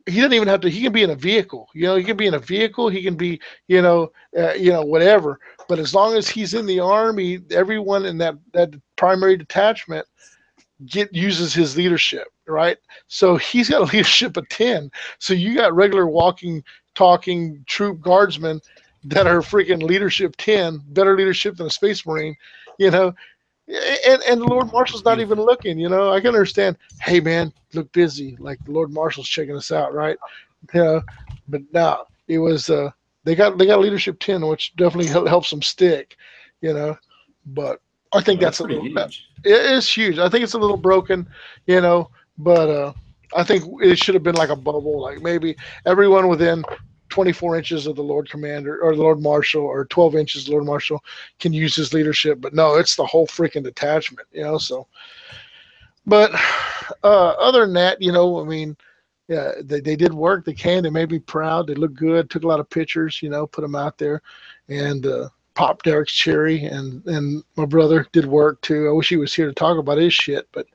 even have to. He can be in a vehicle. He can be in a vehicle. He can be, whatever. But as long as he's in the army, everyone in that primary detachment uses his leadership, right? So he's got a leadership of 10. So you got regular walking, talking troop guardsmen that are freaking leadership 10, better leadership than a Space Marine, and the Lord Marshal's not even looking, I can understand, hey man, look busy, like the Lord Marshal's checking us out, right? But no, it was they got leadership 10, which definitely helps them stick, but I think that's a little huge. It is huge. I think it's a little broken, but I think it should have been like a bubble, like maybe everyone within 24 inches of the Lord Commander or the Lord Marshal or 12 inches of the Lord Marshal can use his leadership. But no, it's the whole freaking detachment, so. But other than that, I mean, yeah, they did work. They made me proud. They looked good. Took a lot of pictures, put them out there, and popped Derek's cherry, and my brother did work too. I wish he was here to talk about his shit, but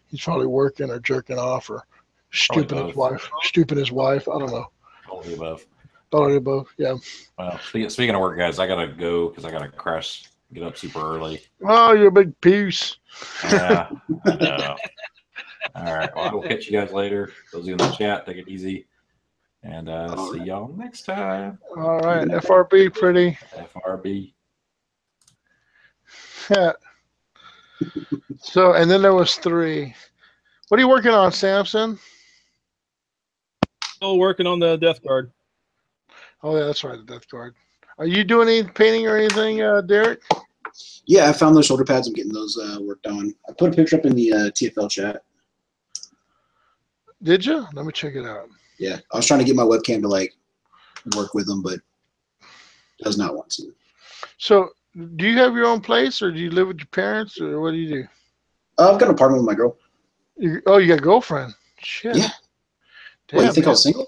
he's probably working or jerking off or stuping his wife. I don't know. All of the above. All of the above. Yeah. Well, speaking of work, guys, I gotta go because I gotta crash. Get up super early. Oh, you're a big piece. Yeah. I know. All right. Well, I will catch you guys later. Those of you in the chat, take it easy. And see y'all next time. All right. FRB, pretty. FRB. Yeah. So, and then there was 3. What are you working on, Samson? Still working on the Death Guard. Oh, yeah, that's right, the Death Guard. Are you doing any painting or anything, Derek? Yeah, I found those shoulder pads. I'm getting those worked on. I put a picture up in the TFL chat. Did you? Let me check it out. Yeah, I was trying to get my webcam to like work with them, but does not want to. So, do you have your own place, or do you live with your parents, or what do you do? I've got an apartment with my girl. You got a girlfriend? Shit. Yeah. Damn, What, you think I man. was single?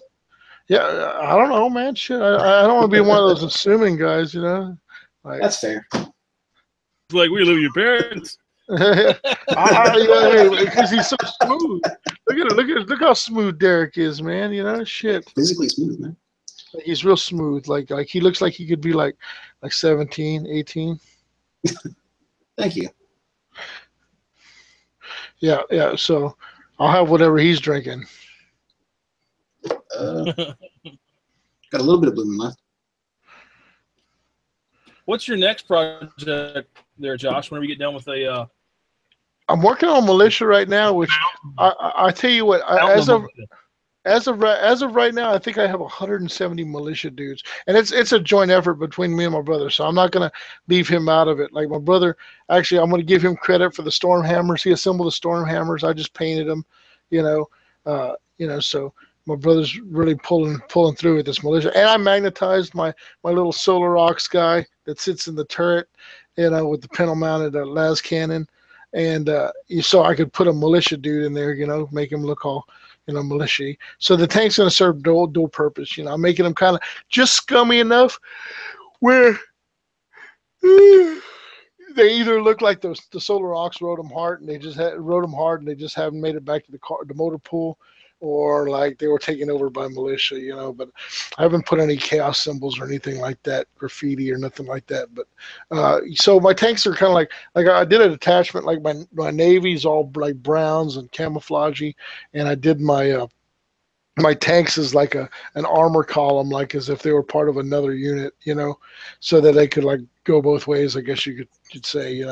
Yeah, I don't know, man. Shit, I don't want to be one of those assuming guys, you know. Like, That's fair. It's like we live with your parents. Because he's so smooth. Look how smooth Derek is, man. You know, shit. Physically smooth, man. He's real smooth. Like he looks like he could be like 17, 18. Thank you. Yeah. So I'll have whatever he's drinking. Got a little bit of blooming left. What's your next project there, Josh? Whenever you get done with a I'm working on militia right now, which I tell you what, as of right now, I think I have 170 militia dudes, and it's a joint effort between me and my brother. So I'm not gonna leave him out of it. Like my brother, actually, I'm gonna give him credit for the storm hammers. He assembled the storm hammers. I just painted them, you know. So my brother's really pulling through with this militia, and I magnetized my little solar ox guy that sits in the turret, with the panel mounted las cannon, and so I could put a militia dude in there, make him look all militia. So the tank's going to serve dual purpose. I'm making them kind of just scummy enough where they either look like the Solar Ox rode them hard and they just haven't made it back to the motor pool, or like they were taken over by militia, but I haven't put any chaos symbols or anything like that, graffiti or nothing like that. But so my tanks are kind of like I did a detachment, like my Navy's all like browns and camouflagey, and I did my tanks is like an armor column, like as if they were part of another unit, so that they could like go both ways, I guess you could say,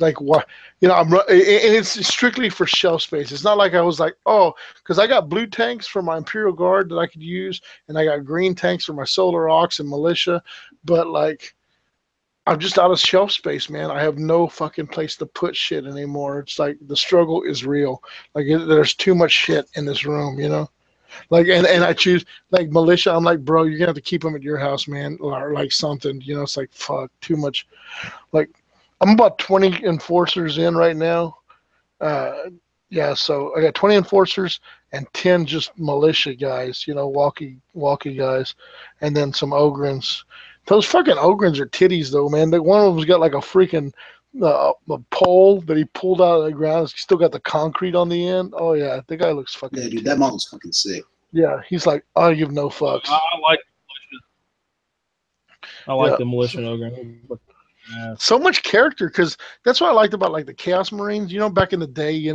like what, and it's strictly for shelf space. It's not like I was like, because I got blue tanks for my Imperial Guard that I could use, and I got green tanks for my Solar Ox and militia, but like I'm just out of shelf space, man. I have no fucking place to put shit anymore. It's like the struggle is real. Like there's too much shit in this room, Like and I choose like militia. I'm like, bro, you're gonna have to keep them at your house, man, or like something. It's like fuck, too much. Like I'm about 20 enforcers in right now. So I got 20 enforcers and 10 just militia guys. Walkie guys, and then some ogrins. Those fucking ogrins are titties though, man. One of them's got like a freaking a pole that he pulled out of the ground. He's still got the concrete on the end. Oh yeah, the guy looks fucking. Yeah, dude, that model's fucking sick. Yeah, he's like, I give no fucks. I like the militia ogre. Yeah. So much character, because that's what I liked about like the Chaos Marines. Back in the day, you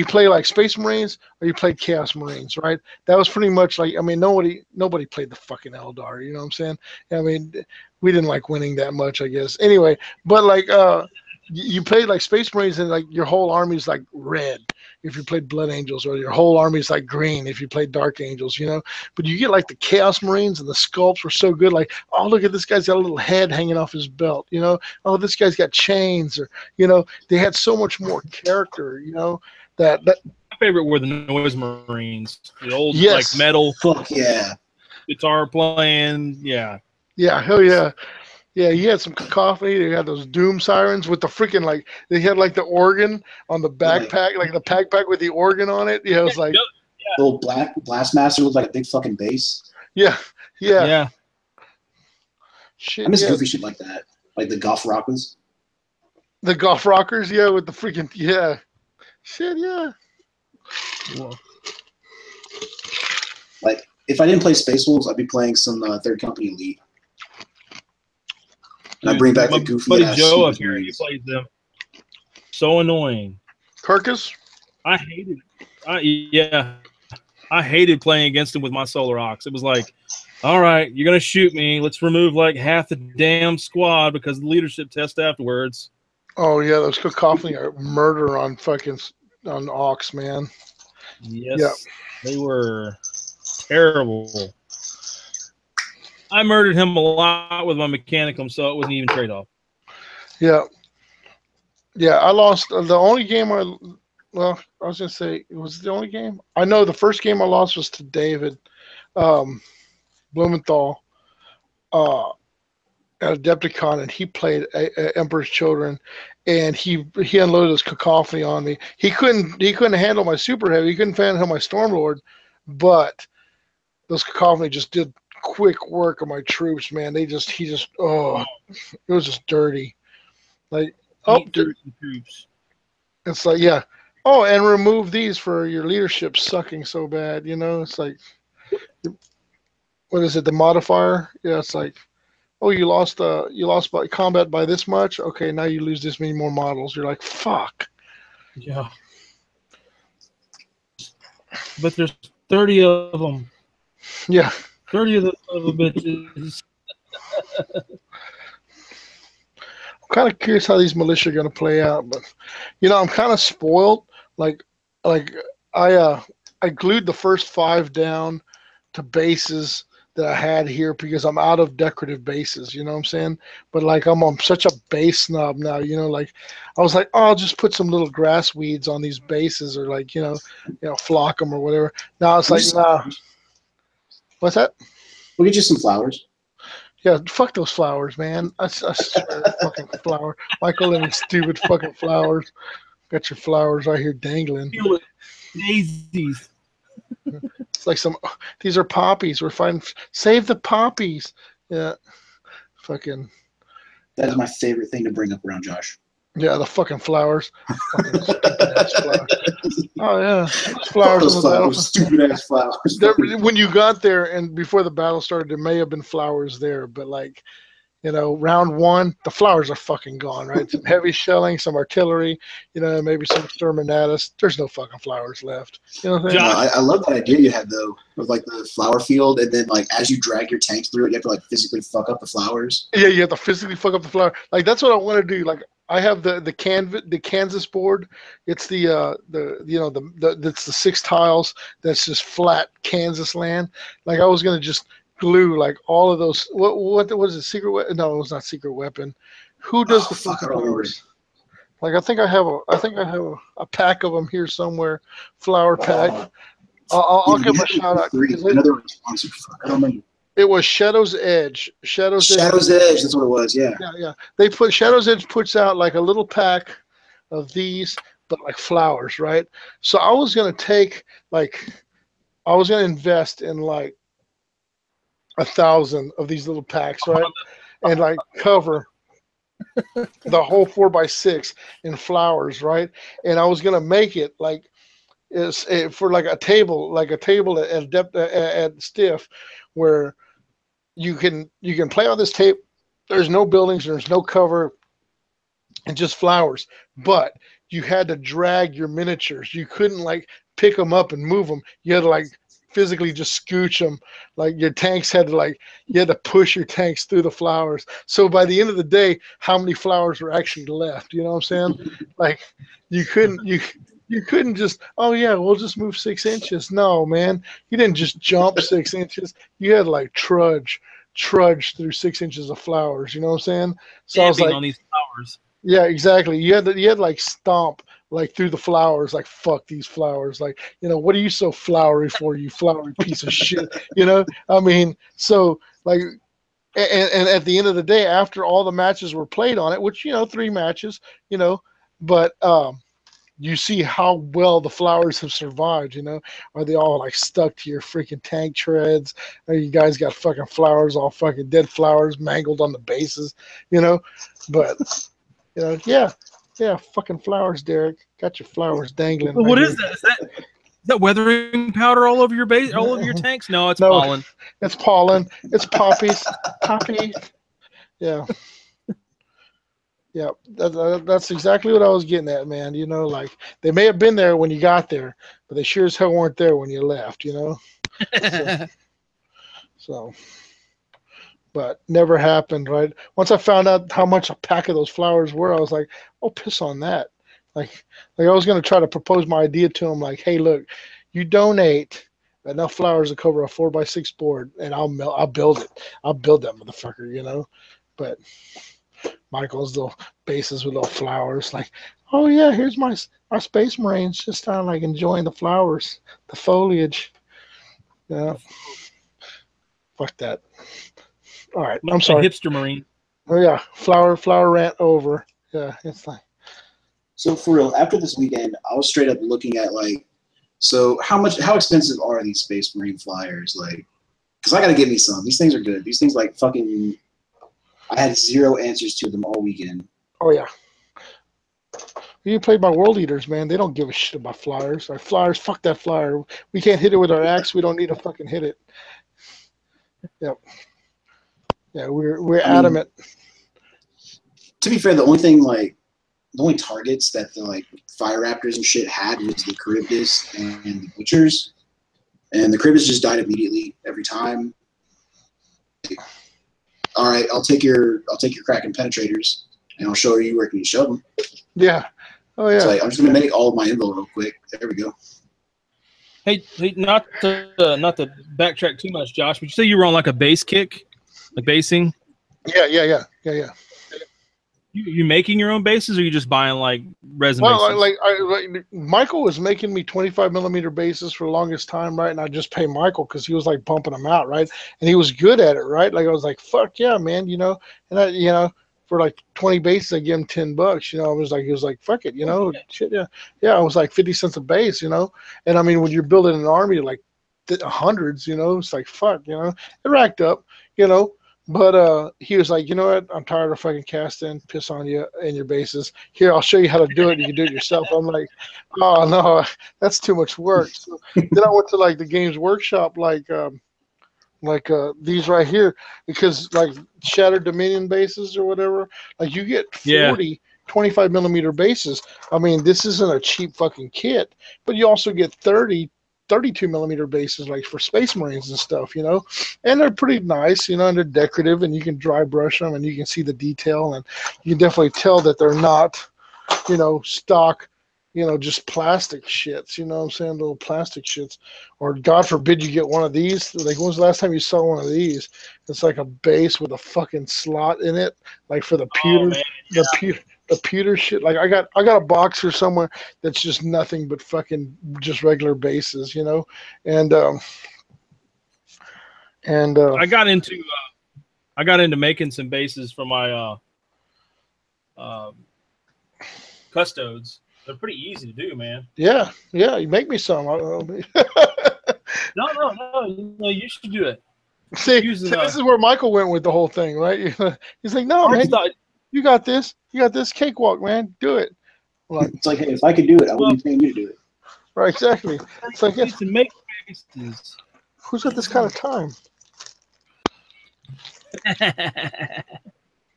play like Space Marines or you played Chaos Marines, right? That was pretty much like, I mean, nobody played the fucking Eldar. You know what I'm saying? I mean, we didn't like winning that much, I guess. Anyway, but like you played like Space Marines and like your whole army's like red if you played Blood Angels, or your whole army's like green if you played Dark Angels, But you get like the Chaos Marines, and the sculpts were so good. Like, oh, look at this guy's got a little head hanging off his belt, Oh, this guy's got chains, or they had so much more character, that. My favorite were the Noise Marines, the old like metal, fuck yeah, guitar playing, yeah, hell yeah. Yeah, he had some cacophony. They had those doom sirens with the freaking like they had like the organ on the backpack, like the backpack with the organ on it. Yeah, it was like little black blastmaster looked like a big fucking bass. Yeah. Shit, I miss goofy shit like that, like the Goth Rockers. The Goth Rockers, yeah, with the freaking shit, yeah. Whoa. Like if I didn't play Space Wolves, I'd be playing some Third Company Elite. And I bring back the goofy buddy ass Joe up here. He plays them. So annoying. Kirkus? I hated playing against him with my Solar Ox. It was like, all right, you're gonna shoot me. Let's remove like half the damn squad because of the leadership test afterwards. Oh yeah, those cacophony are murder on Ox, man. Yes, They were terrible. I murdered him a lot with my Mechanicum, so it wasn't even trade-off. Yeah. I lost the only game Well, I was gonna say it was the only game. I know the first game I lost was to David um, Blumenthal at Adepticon, and he played Emperor's Children, and he unloaded his cacophony on me. He couldn't handle my super heavy. He couldn't handle my Stormlord, but those cacophony just did quick work on my troops, man. He just it was just dirty. Like Dirty troops. it's like yeah. Oh, and remove these for your leadership sucking so bad. It's like what is it? The modifier? Yeah, it's like oh, you lost by combat by this much. Okay, now you lose this many more models. You're like fuck. Yeah. But there's 30 of them. Yeah. 30 of those little bitches. I'm kind of curious how these militia are going to play out, but I'm kind of spoiled. Like I glued the first 5 down to bases that I had here because I'm out of decorative bases. You know what I'm saying? But like I'm on such a base snob now. Like I was like, oh, I'll just put some little grass weeds on these bases, or like flock them or whatever. Now it's like, nah. What's that? We'll get you some flowers. Yeah, fuck those flowers, man. I swear, fucking flower. Michael and his stupid fucking flowers. Got your flowers right here dangling. Daisies. It's like these are poppies. We're finding, save the poppies. Yeah. Fucking. That is my favorite thing to bring up around Josh. Yeah, the fucking flowers. Fucking stupid-ass flowers. Oh, yeah. Flowers on the battlefield. Stupid-ass flowers. When you got there and before the battle started, there may have been flowers there, but like, round 1, the flowers are fucking gone, right? Some heavy shelling, some artillery, maybe some exterminatus. There's no fucking flowers left. You know what I'm saying? I love that idea you had, though, of like the flower field, and then like as you drag your tanks through it, you have to like physically fuck up the flowers. Yeah, you have to physically fuck up the flower. Like that's what I want to do. Like I have the Kansas board. It's it's the 6 tiles. That's just flat Kansas land. Like I was gonna just glue like all of those. What was it? Secret weapon? No, it was not secret weapon. Who does the fucking flowers? Like I think I have a pack of them here somewhere. Flower pack. I'll give them a shout out. Another responsive. I don't remember. It was Shadow's Edge. Shadow's Edge. That's what it was. Yeah. Yeah. They put Shadow's Edge puts out like a little pack of these, but like flowers, right? So I was gonna invest in like 1,000 of these little packs, right? And like cover the whole 4x6 in flowers, right? And I was gonna make it like for like a table at Stiff, where you can play on this tape. There's no buildings, there's no cover, and just flowers. But you had to drag your miniatures. You couldn't like pick them up and move them. You had to like physically just scooch them. Like your tanks had to you had to push your tanks through the flowers. So by the end of the day, how many flowers were actually left? You know what I'm saying? Like you couldn't just, oh yeah, we'll just move 6 inches. No, man, you didn't just jump 6 inches. You had to like trudge through 6 inches of flowers. You know what I'm saying? So I was like, on these flowers. Yeah, exactly. You had to like stomp like through the flowers. Like fuck these flowers. Like what are you so flowery for? You flowery piece of shit. I mean, so like, and at the end of the day, after all the matches were played on it, which 3 matches, but you see how well the flowers have survived, Are they all like stuck to your freaking tank treads? Or you guys got fucking flowers, all fucking dead flowers mangled on the bases, But, yeah, fucking flowers, Derek. Got your flowers dangling. What is that? Is that weathering powder all over your base, all over your tanks? No, it's pollen. It's pollen. It's poppies. Poppy. Yeah. Yeah, that's exactly what I was getting at, man. Like they may have been there when you got there, but they sure as hell weren't there when you left, So, but never happened, right? Once I found out how much a pack of those flowers were, I was like, oh, piss on that. Like I was going to try to propose my idea to him, like, hey, look, you donate enough flowers to cover a 4x6 board, and I'll build it. I'll build that motherfucker, But Michael's the bases with little flowers. Like, oh yeah, here's our Space Marines just kind of like enjoying the flowers, the foliage. Yeah, fuck that. All right, I'm sorry. Hipster Marine. Oh yeah, flower rant over. Yeah, it's like. So for real, after this weekend, I was straight up looking at like, so how expensive are these Space Marine flyers? Like, because I gotta get me some. These things are good. These things like fucking. I had 0 answers to them all weekend. Oh yeah. You play by World Eaters, man. They don't give a shit about flyers. Our flyers, fuck that flyer. We can't hit it with our axe. We don't need to fucking hit it. Yep. Yeah, we're adamant. To be fair, the only targets that the like Fire Raptors and shit had was the Charybdis and the Butchers, and the Charybdis just died immediately every time. All right, I'll take your Kraken penetrators, and I'll show you where can you shove them. Yeah. Oh yeah. So like, I'm just gonna make all of my info real quick. There we go. Hey, not to backtrack too much, Josh. Would you say you were on like a base kick, like basing? Yeah. You making your own bases, or you just buying like resin bases? Like Michael was making me 25mm bases for the longest time, right? And I just pay Michael because he was like pumping them out, right? And he was good at it, right? Like I was like, fuck yeah, man, you know. And I, for like 20 bases, I give him $10. You know, he was like, fuck it, you know, shit, yeah. I was like 50 cents a base, you know. And I mean, when you're building an army like hundreds, you know, it's like fuck, you know, it racked up, you know. But he was like, you know what? I'm tired of fucking casting piss on you and your bases. Here, I'll show you how to do it. You can do it yourself. I'm like, oh no, that's too much work. So then I went to like the Games Workshop, like these right here, because like Shattered Dominion bases or whatever, like you get 40 25mm bases. I mean, this isn't a cheap fucking kit, but you also get 32mm bases, like for Space Marines and stuff, you know, and they're pretty nice, you know, and they're decorative, and you can dry brush them, and you can see the detail, and you can definitely tell that they're not, you know, stock, you know, just plastic shits, you know what I'm saying, little plastic shits, or God forbid you get one of these. Like, when was the last time you saw one of these? It's like a base with a fucking slot in it, like for the pewter, the pewter shit. Like I got a box here somewhere that's just nothing but fucking just regular bases, you know, and I got into making some bases for my custodes. They're pretty easy to do, man. Yeah, you make me some. No, you should do it. See, this is where Michael went with the whole thing, right? He's like, no, man, you got this. You got this cakewalk, man. Do it. Like, it's like, hey, if I could do it, I wouldn't be paying you to do it. Right, exactly. It's like, to make bases. Who's got this kind of time?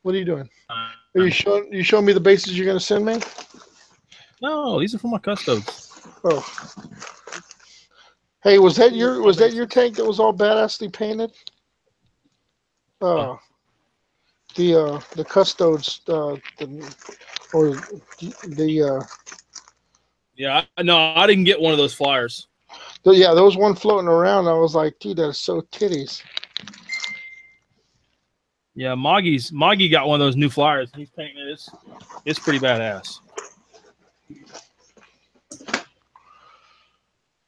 What are you doing? Are you showing me the bases you're going to send me? No, these are for my custodes. Oh. Hey, was that your tank that was all badassly painted? The custodes, Yeah, no, I didn't get one of those flyers. Yeah, there was one floating around. I was like, dude, that's so titties. Yeah, Moggy got one of those new flyers. He's painting it. It's pretty badass.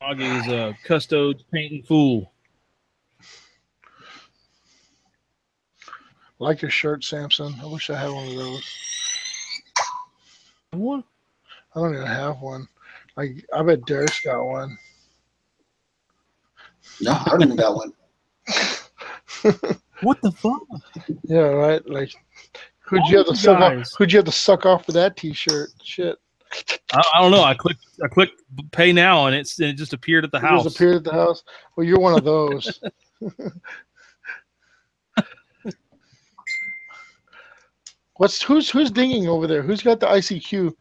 Moggy's a custodes painting fool. I like your shirt, Samson. I wish I had one of those. What? I don't even have one. Like, I bet Derek's got one. No, I don't even got one. What the fuck? Yeah, right. Like, who'd you have to suck off for that T-shirt? Shit. I don't know. I clicked pay now, and it just appeared at the house. It just appeared at the house. Well, you're one of those. Who's dinging over there? Who's got the ICQ?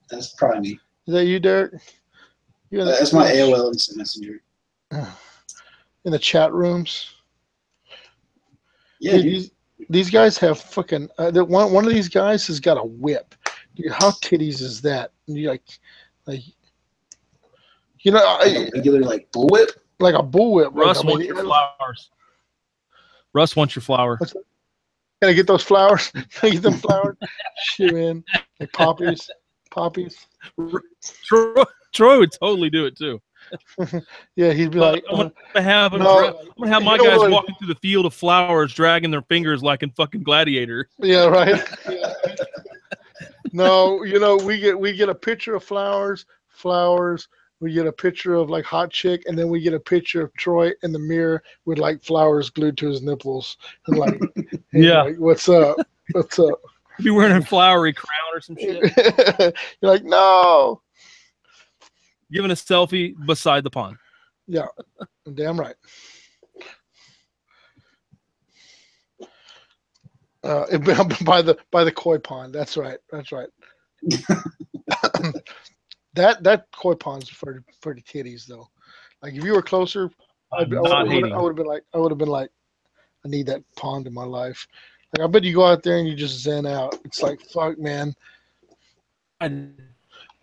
That's probably me. Is that you, Derek? That's my AOL Instant Messenger. In the chat rooms. Yeah, dude, these guys have fucking. One of these guys has got a whip. Dude, how titties is that? And you like, you know, a regular like bullwhip. Like a bullwhip. Russ wants your flowers. Russ wants your flower. Can I get those flowers? Can I get them flowers? Shit, man. Like poppies. Troy would totally do it too. Yeah, he'd be like, I'm gonna have my guys walking through the field of flowers, dragging their fingers like in fucking Gladiator. Yeah, right. No, we get a picture of flowers. We get a picture of like hot chick, and then we get a picture of Troy in the mirror with like flowers glued to his nipples, and like, yeah, like, what's up? What's up? Be wearing a flowery crown or some shit. You're like, no. Giving a selfie beside the pond. Yeah, damn right. By the koi pond. That's right. that koi pond's for the kitties though. Like if you were closer, I would have been like, I need that pond in my life. Like I bet you go out there and you just zen out. It's like, fuck, man.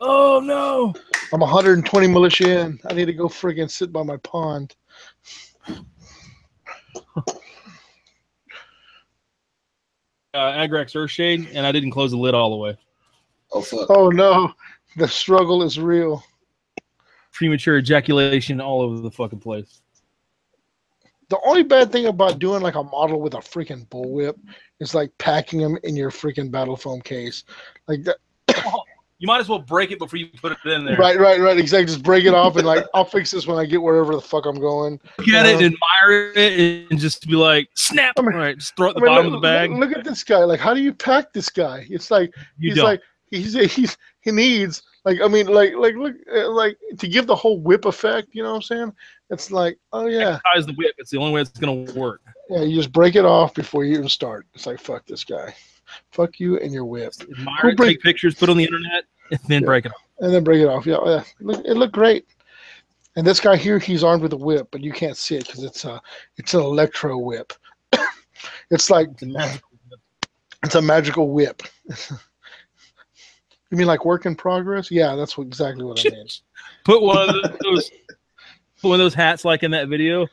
Oh no! I'm 120 militia in. I need to go friggin' sit by my pond. Agrax Earthshade, and I didn't close the lid all the way. Oh fuck! Oh no, the struggle is real. Premature ejaculation all over the fucking place. The only bad thing about doing like a model with a freaking bullwhip is like packing them in your freaking battle foam case, like that. You might as well break it before you put it in there. Right. Exactly. Just break it off and like, I'll fix this when I get wherever the fuck I'm going. Look at it and admire it and just be like, snap. All right, just throw it at the bottom of the bag. Look at this guy. Like, how do you pack this guy? It's like, he needs, like, I mean, look, like to give the whole whip effect, you know what I'm saying? It's like, oh yeah. Ties the whip. It's the only way it's going to work. Yeah, you just break it off before you even start. It's like, fuck this guy. Fuck you and your whip. Admire it, take pictures, put it on the internet, and then break it off. And then break it off. Yeah. It looked great. And this guy here, he's armed with a whip, but you can't see it because it's an electro whip. It's like it's a magical whip. You mean like work in progress? Yeah, that's exactly what I mean. Put one of those hats like in that video.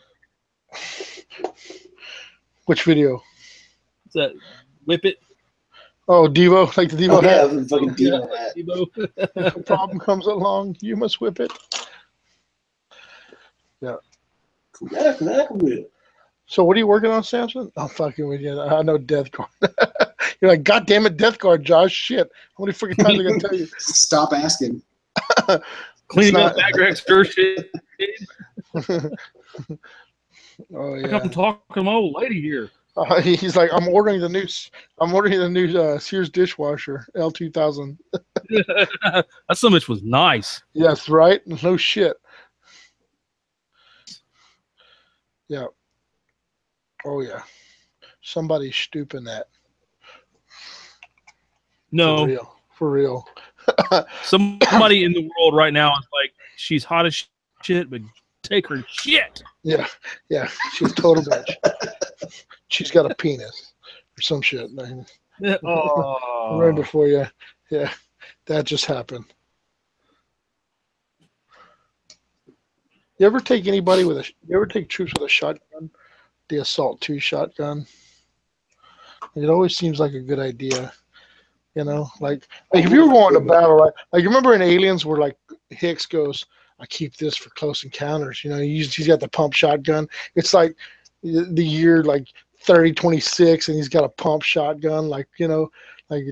Which video? What's that? Whip it. Oh, Devo, like the Devo hat. Yeah, fucking Devo hat. If a problem comes along, you must whip it. Yeah. So what are you working on, Samson? I'm fucking with you. I know Death Guard. You're like, God damn it, Death Guard, Josh. Shit. How many freaking times am I gonna tell you? Stop asking. Cleaning up Agrax Earthshade. Oh yeah. I'm talking to my old lady here. He's like, I'm ordering the new Sears dishwasher L2000. That so much was nice. Yes, right. No shit. Yeah. Oh yeah. Somebody's stooping that. No, for real. Somebody in the world right now is like, she's hot as shit, but take her shit. Yeah. She's a total bitch. She's got a penis or some shit. Oh. Right before you. Yeah, that just happened. You ever take troops with a shotgun? The Assault 2 shotgun? It always seems like a good idea. You know, like if you were going to battle, right? Like you remember in Aliens where like Hicks goes, I keep this for close encounters. You know, he's got the pump shotgun. It's like the year like 3026 and he's got a pump shotgun. Like, you know, like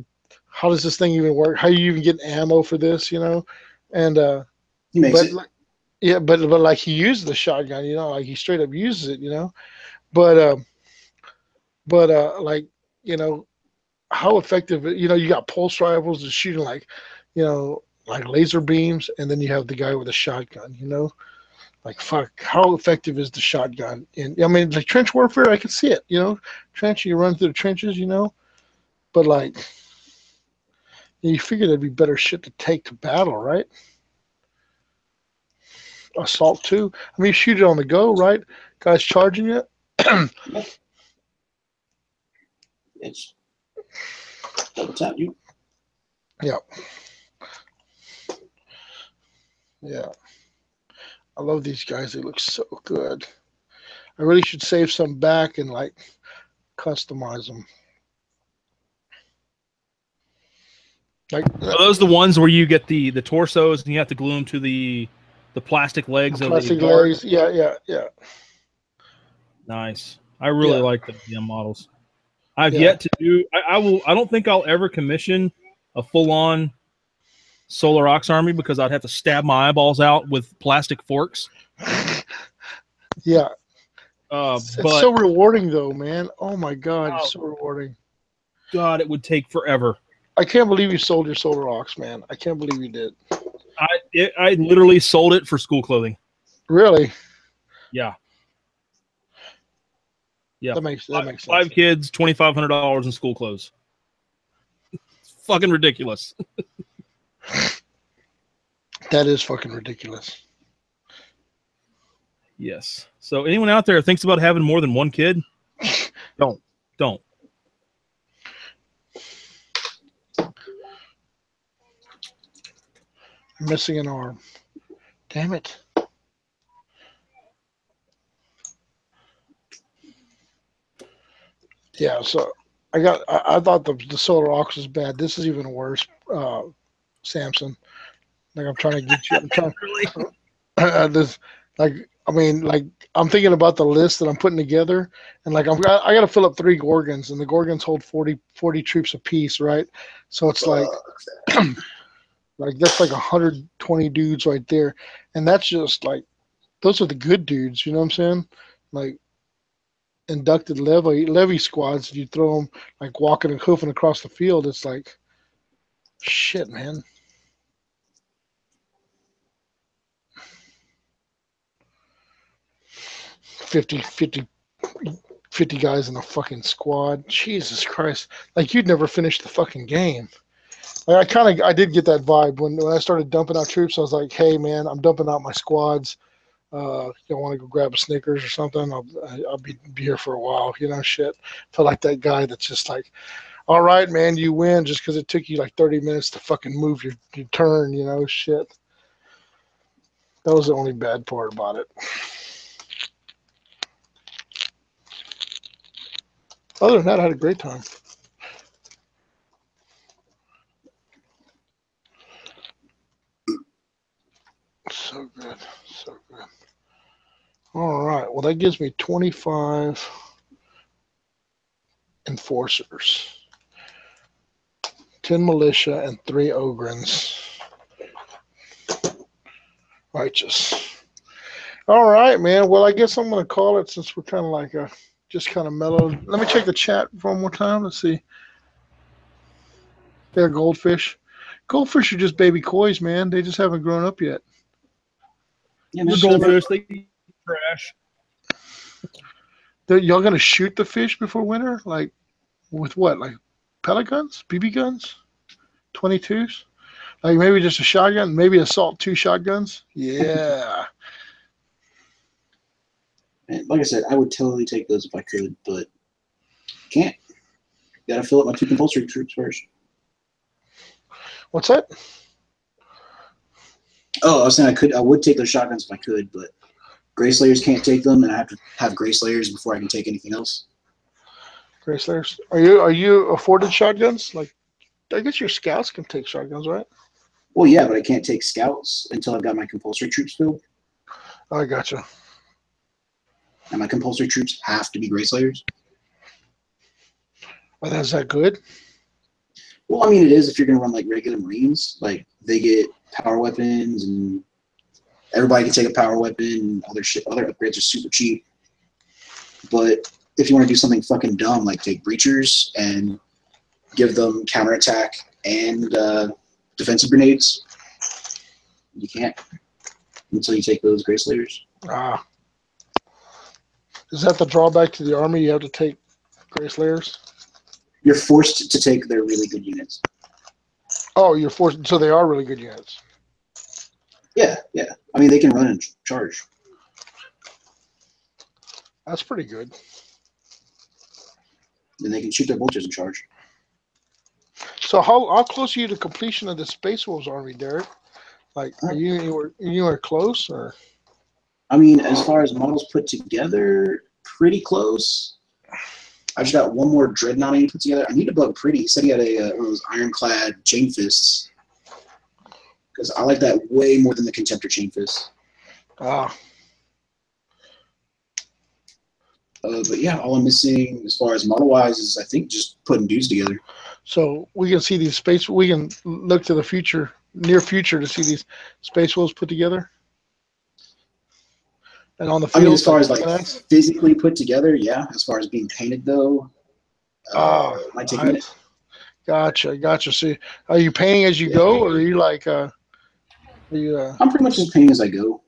how does this thing even work? How do you even get ammo for this, you know? And he makes it. Like, yeah, but like he uses the shotgun, you know, like he straight up uses it, you know. But like, you know, how effective, you know, you got pulse rifles and shooting like, you know, like laser beams, and then you have the guy with a shotgun, you know. Like, fuck, how effective is the shotgun? And I mean, like trench warfare, I can see it, you know. Trench, you run through the trenches, you know. But like, you figure there'd be better shit to take to battle, right? Assault 2. I mean, you shoot it on the go, right? Guys charging you. It's tap you. Yeah. Yeah. I love these guys. They look so good. I really should save some back and like customize them. Like Are those the ones where you get the torsos and you have to glue them to the plastic legs of plastic the guard? legs? Yeah. Nice. I really Yeah. like the DM models. I've Yeah. yet to do. I don't think I'll ever commission a full-on Solar Ox army because I'd have to stab my eyeballs out with plastic forks. Yeah. It's But so rewarding, though, man. Oh my God, Oh. it's so rewarding. God, it would take forever. I can't believe you sold your Solar Ox, man. I can't believe you did. I literally sold it for school clothing. Really? Yeah. That makes sense. 5 kids, $2,500 in school clothes. It's fucking ridiculous. That is fucking ridiculous. Yes. So anyone out there thinks about having more than one kid? Don't. I'm missing an arm. Damn it. Yeah, so I thought the Solar Ox was bad. This is even worse, Samson. Like I'm trying to get you. I'm trying. Really? This, I'm thinking about the list that I'm putting together, and like I got to fill up 3 Gorgons, and the Gorgons hold 40 troops apiece, right? So it's like that's like 120 dudes right there, and that's just like those are the good dudes. You know what I'm saying? Like inducted levy squads. You throw them like walking and hoofing across the field. It's like shit, man. 50 guys in a fucking squad. Jesus Christ. Like you'd never finish the fucking game. Like I did get that vibe when I started dumping out troops. I was like, hey man, I'm dumping out my squads. You want to go grab a Snickers or something? I'll be here for a while. You know, shit. Felt like that guy that's just like, all right, man, you win just because it took you like 30 minutes to fucking move your turn. You know, shit. That was the only bad part about it. Other than that, I had a great time. So good. So good. All right. Well, that gives me 25 enforcers, 10 militia, and 3 ogrins. Righteous. All right, man. Well, I guess I'm going to call it since we're kind of like just kind of mellow. Let me check the chat one more time. Let's see. They're goldfish. Goldfish are just baby kois, man. They just haven't grown up yet. Yeah, man. Goldfish, they eat trash. Y'all gonna shoot the fish before winter? Like with what? Like pellet guns, BB guns, 22s? Like maybe just a shotgun, maybe assault 2 shotguns. Yeah. And like I said, I would totally take those if I could, but can't. Got to fill up my 2 compulsory troops first. What's that? Oh, I was saying I would take those shotguns if I could, but Gray Slayers can't take them, and I have to have Gray Slayers before I can take anything else. Gray Slayers. Are you afforded shotguns? Like, I guess your scouts can take shotguns, right? Well, yeah, but I can't take scouts until I've got my compulsory troops filled. I gotcha. And my compulsory troops have to be Gray Slayers. Oh, that's that good? Well, I mean, it is if you're going to run like regular Marines. Like, they get power weapons, and everybody can take a power weapon, and other upgrades are super cheap. But if you want to do something fucking dumb, like take breachers and give them counterattack and defensive grenades, you can't until you take those Gray Slayers. Ah. Is that the drawback to the army? You have to take Gray Slayers? You're forced to take their really good units. Oh, you're forced. So they are really good units. Yeah, yeah. I mean, they can run and charge. That's pretty good. And they can shoot their bolters and charge. So how close are you to completion of the Space Wolves army, Derek? Like, are you anywhere close, or? I mean, as far as models put together, pretty close. I just got one more dreadnought I need to put together. I need to bug Pretty. He said he had one of those ironclad chain fists. Because I like that way more than the Contemptor chain fist. Ah. But yeah, all I'm missing as far as model wise is I think just putting dudes together. So we can see these space. We can look to the future, near future, to see these space wolves put together. And on the field, I mean, as far as like physically put together, yeah. As far as being painted though, might take a minute. Gotcha. So, are you painting as you go, or are you like? Are you? I'm pretty much just painting as I go,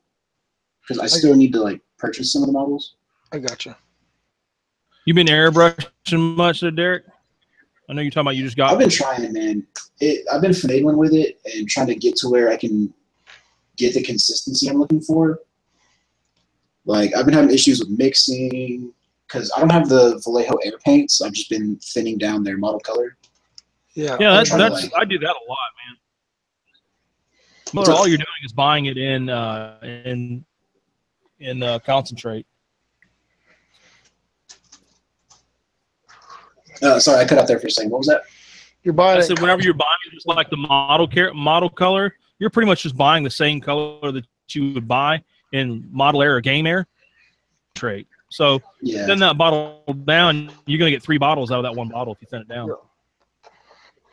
because I still need to like purchase some of the models. I gotcha. You been airbrushing much there, Derek? I know you're talking about you just got. I've been trying, man. I've been finagling with it and trying to get to where I can get the consistency I'm looking for. Like, I've been having issues with mixing because I don't have the Vallejo air paints. I've just been thinning down their model color. Yeah, I do that a lot, man. All you're doing is buying it in concentrate. Sorry, I cut out there for a second. What was that? You're buying. I said whenever you're buying just like the model color, you're pretty much just buying the same color that you would buy in model air or game air trait. So thin that bottle down, you're gonna get 3 bottles out of that one bottle if you thin it down.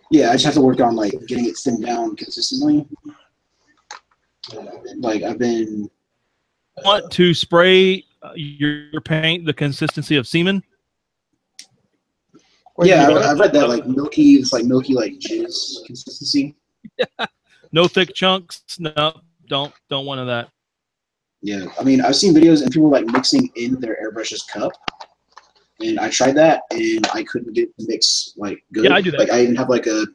Yeah, I just have to work on like getting it thinned down consistently. Like I've been. Want to spray your paint the consistency of semen? Yeah, I've read that like milky. It's like milky like jizz consistency. No thick chunks. No, don't want of that. Yeah, I mean, I've seen videos and people like mixing in their airbrush's cup, and I tried that and I couldn't get the mix like good. Yeah, I do that. Like I even have like a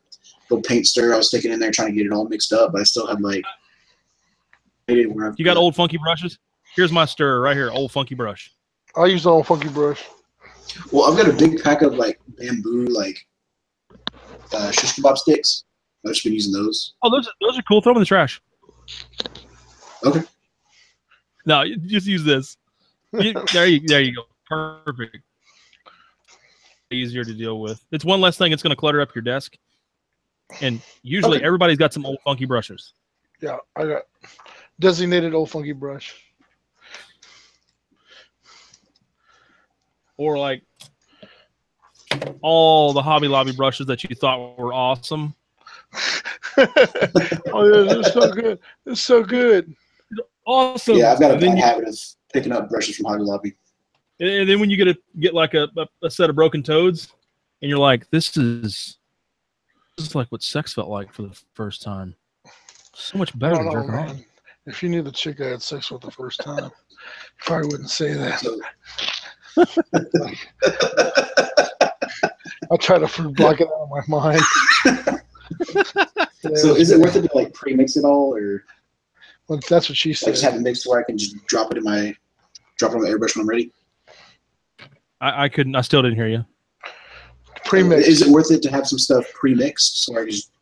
little paint stir I was sticking in there trying to get it all mixed up, but I still had like. You got old funky brushes? Here's my stir right here, old funky brush. I use the old funky brush. Well, I've got a big pack of like bamboo like shish kebab sticks. I've just been using those. Oh, those are cool. Throw them in the trash. Okay. No, just use this. There you go. Perfect. Easier to deal with. It's one less thing. It's going to clutter up your desk. And usually everybody's got some old funky brushes. Yeah, I got designated old funky brush. Or like all the Hobby Lobby brushes that you thought were awesome. Oh yeah, this is so good. It's so good. Awesome. Yeah, I've got a bad habit of picking up brushes from Hobby Lobby. And then when you get like a set of broken toads, and you're like, this is like what sex felt like for the first time. So much better than jerking off. If you knew the chick I had sex with the first time, you probably wouldn't say that. I try to block it out of my mind. So is it worth it to like pre-mix it all, or? Well, that's what she said. I just have it mixed where I can just drop it on the airbrush when I'm ready. I couldn't. I still didn't hear you. Pre-mixed. Is it worth it to have some stuff pre-mixed so I can just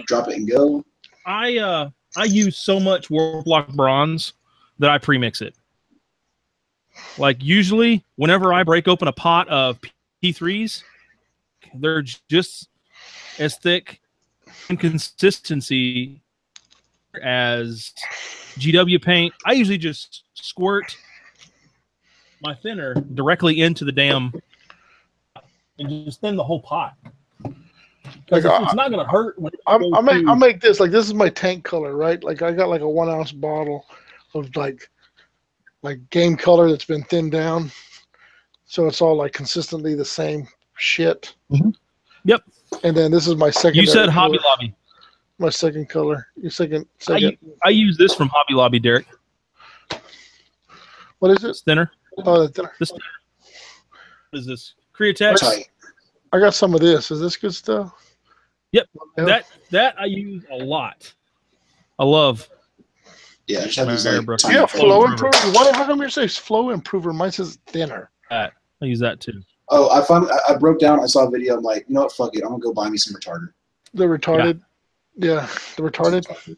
drop it and go? I use so much Warlock bronze that I pre-mix it. Like usually, whenever I break open a pot of P3s, they're just as thick in consistency as GW paint. I usually just squirt my thinner directly into the damn and just thin the whole pot. Because it's not going to hurt. When I'll make this like this is my tank color, right? Like I got like a 1 ounce bottle of like game color that's been thinned down, so it's all like consistently the same shit. Mm-hmm. Yep. And then this is my second. You said Hobby Lobby. My second color. Your second. I use this from Hobby Lobby, Derek. What is it? It's thinner. Oh, the thinner. This. What is this? Createx. I got some of this. Is this good stuff? Yep. That I use a lot. I love. Yeah, I just have these flow improver. How come yours says flow improver? Mine says thinner. I use that too. Oh, I broke down. I saw a video. I'm like, you know what? Fuck it. I'm gonna go buy me some retarder. The retarded. Yeah, the retarded.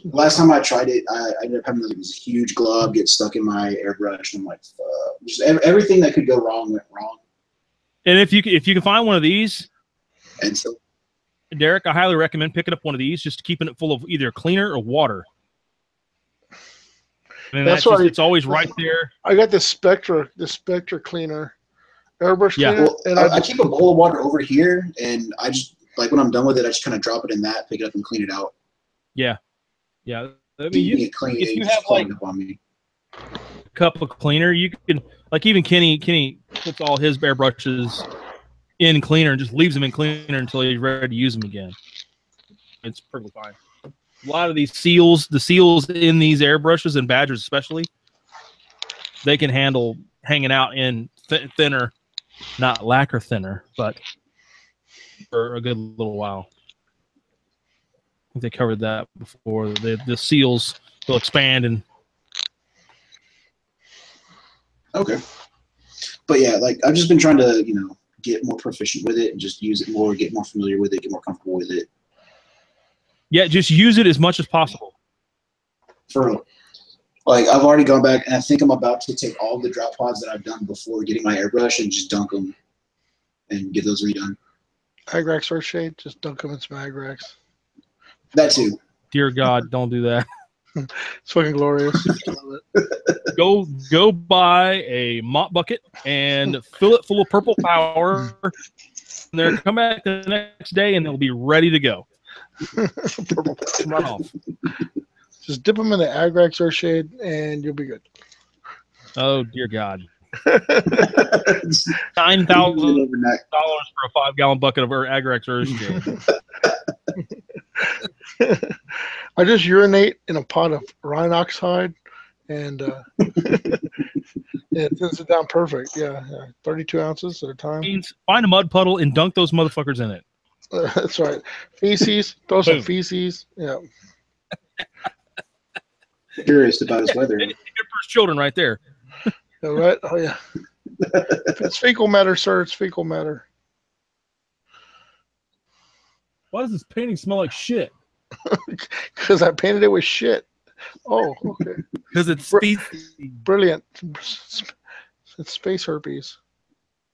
Last time I tried it, I ended up having this huge glob get stuck in my airbrush. And I'm like, fuck. Just everything that could go wrong went wrong. And if you can find one of these, And so, Derek, I highly recommend picking up one of these, just keeping it full of either cleaner or water. And That's why it's always right there. I got the Spectra cleaner, airbrush cleaner, well, and I keep a bowl of water over here, and I just like when I'm done with it, I just kind of drop it in that, pick it up, and clean it out. Yeah. I mean, Keeping it clean, if you just have like up on me. a cup of cleaner, you can even Kenny puts all his airbrushes in cleaner and just leaves them in cleaner until he's ready to use them again. It's perfectly fine. A lot of these seals, the seals in these airbrushes and Badgers especially, they can handle hanging out in thinner, not lacquer thinner, but for a good little while. I think they covered that before. The seals will expand and. Okay. But yeah, like I've just been trying to, get more proficient with it and just use it more, get more familiar with it, get more comfortable with it. Yeah, just use it as much as possible. For real. Like I've already gone back and I think I'm about to take all the drop pods that I've done before getting my airbrush and just dunk them and get those redone. Agrax Earthshade, just dunk them in some Agrax. That too. Dear God, don't do that. It's fucking glorious. Love it. Go buy a mop bucket and fill it full of purple power. And then come back the next day and they'll be ready to go. Run off. Just dip them in the Agrax Earthshade and you'll be good. Oh dear God. $9,000 for a 5-gallon bucket of Agrax Earthshade. I just urinate in a pot of Rhinox hide, and it thins it down perfect. Yeah, 32 ounces at a time. Find a mud puddle and dunk those motherfuckers in it. That's right. Feces, throw some feces. Yeah. Curious about his weather. Good for his children right there. Yeah, right? Oh, yeah. If it's fecal matter, sir, it's fecal matter. Why does this painting smell like shit? Because I painted it with shit. Oh, okay. Because it's brilliant. It's space herpes.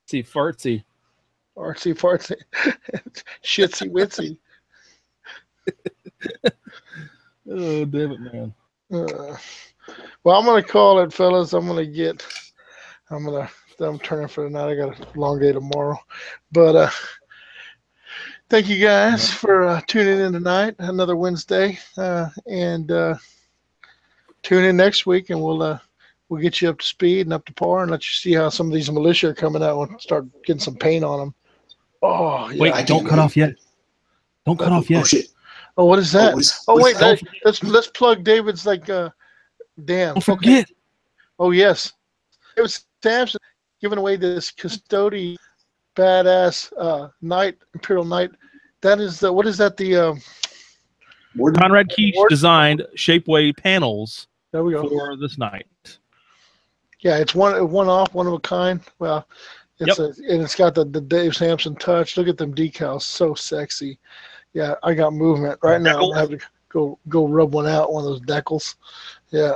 See, fartsy. Artsy fartsy. Shitsy witsy. Oh, damn it, man. Well, I'm gonna call it, fellas. I'm turning for the night. I got a long day tomorrow, but thank you guys for tuning in tonight. Another Wednesday, and tune in next week, and we'll get you up to speed and up to par, and let you see how some of these militia are coming out and start getting some paint on them. Oh, yeah. Wait! Don't cut off yet. Don't cut off yet. Oh shit! Oh, what is that? Wait, let's plug David's damn. Don't forget. Okay. Oh yes, it was Samson giving away this custody badass Imperial Knight. That is what is that? The Conrad Keach designed Shapeways panels. There we go. For this night. Yeah, it's one off, one of a kind. Well, it's got the Dave Sampson touch. Look at them decals, so sexy. Yeah, I got movement right now. I'm gonna have to go rub one out, one of those decals. Yeah.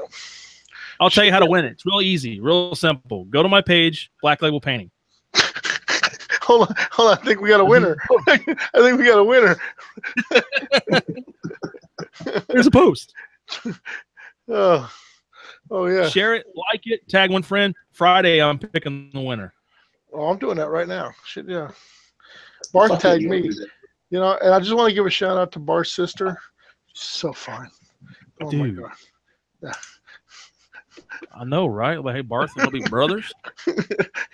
I'll tell you how to win it. It's real easy, real simple. Go to my page, Black Label Painting. Hold on. I think we got a winner. There's a post. Oh yeah. Share it, like it, tag one friend. Friday, I'm picking the winner. Oh, I'm doing that right now. Shit, yeah. Bart tagged me. And I just want to give a shout out to Bart's sister. She's so fun. Oh Dude. my God. Yeah. I know, right? Like, hey, Bart's gonna be brothers.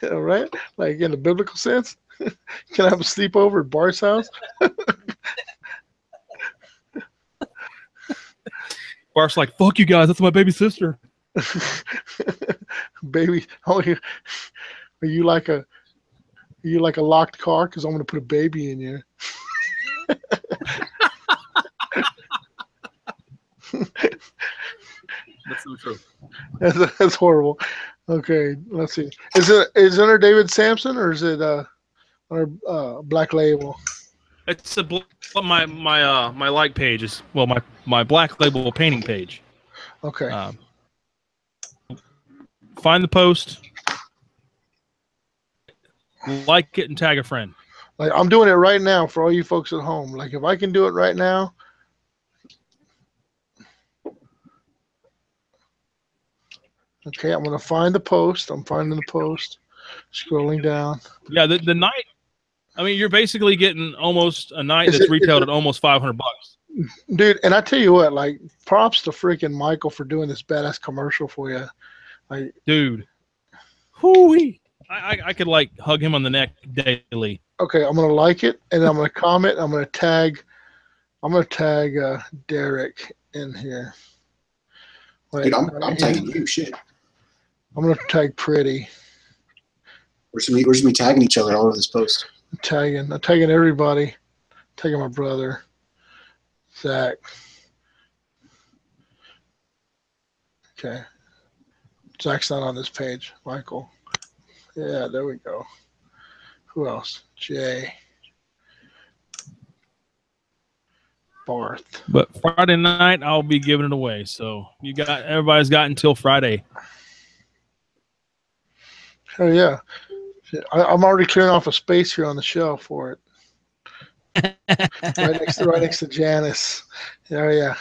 Yeah, right? Like in the biblical sense. Can I have a sleepover at Bart's house? Bart's like, fuck you guys, that's my baby sister. Baby, are you like a locked car? Because I'm gonna put a baby in you. That's so true. That's horrible. Okay, let's see. Is it under David Sampson or is it under Black Label? It's my like page is my Black Label painting page. Okay. Find the post. like it and tag a friend. Like I'm doing it right now for all you folks at home. Like if I can do it right now. Okay, I'm gonna find the post. I'm finding the post. Scrolling down. Yeah, the night. I mean, you're basically getting almost a night that's retailed at almost $500. Dude, and I tell you what, like, props to freaking Michael for doing this badass commercial for you. Like, dude, hoo-wee. I could like hug him on the neck daily. Okay, I'm gonna like it, and I'm gonna comment. I'm gonna tag Derek in here. Wait, dude, I'm tagging you. Shit. I'm gonna tag Pretty. We're just gonna be tagging each other all over this post. I'm tagging everybody. Tagging my brother, Zach. Okay, Zach's not on this page. Michael. Yeah, there we go. Who else? Jay. Barth. But Friday night I'll be giving it away. So everybody's got until Friday. Oh yeah. I'm already clearing off a space here on the shelf for it. right next to Janice. Oh yeah.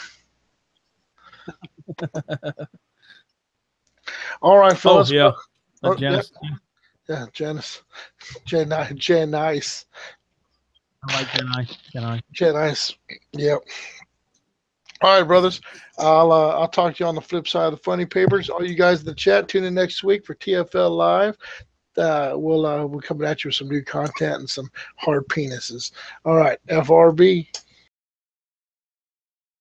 All right, fellas. Oh yeah. Janice. Yeah, Janice. Janice. I like Janice. Yep. All right, brothers. I'll talk to you on the flip side of the funny papers. All you guys in the chat, tune in next week for TFL Live. We'll coming at you with some new content and some hard penises. All right, FRB.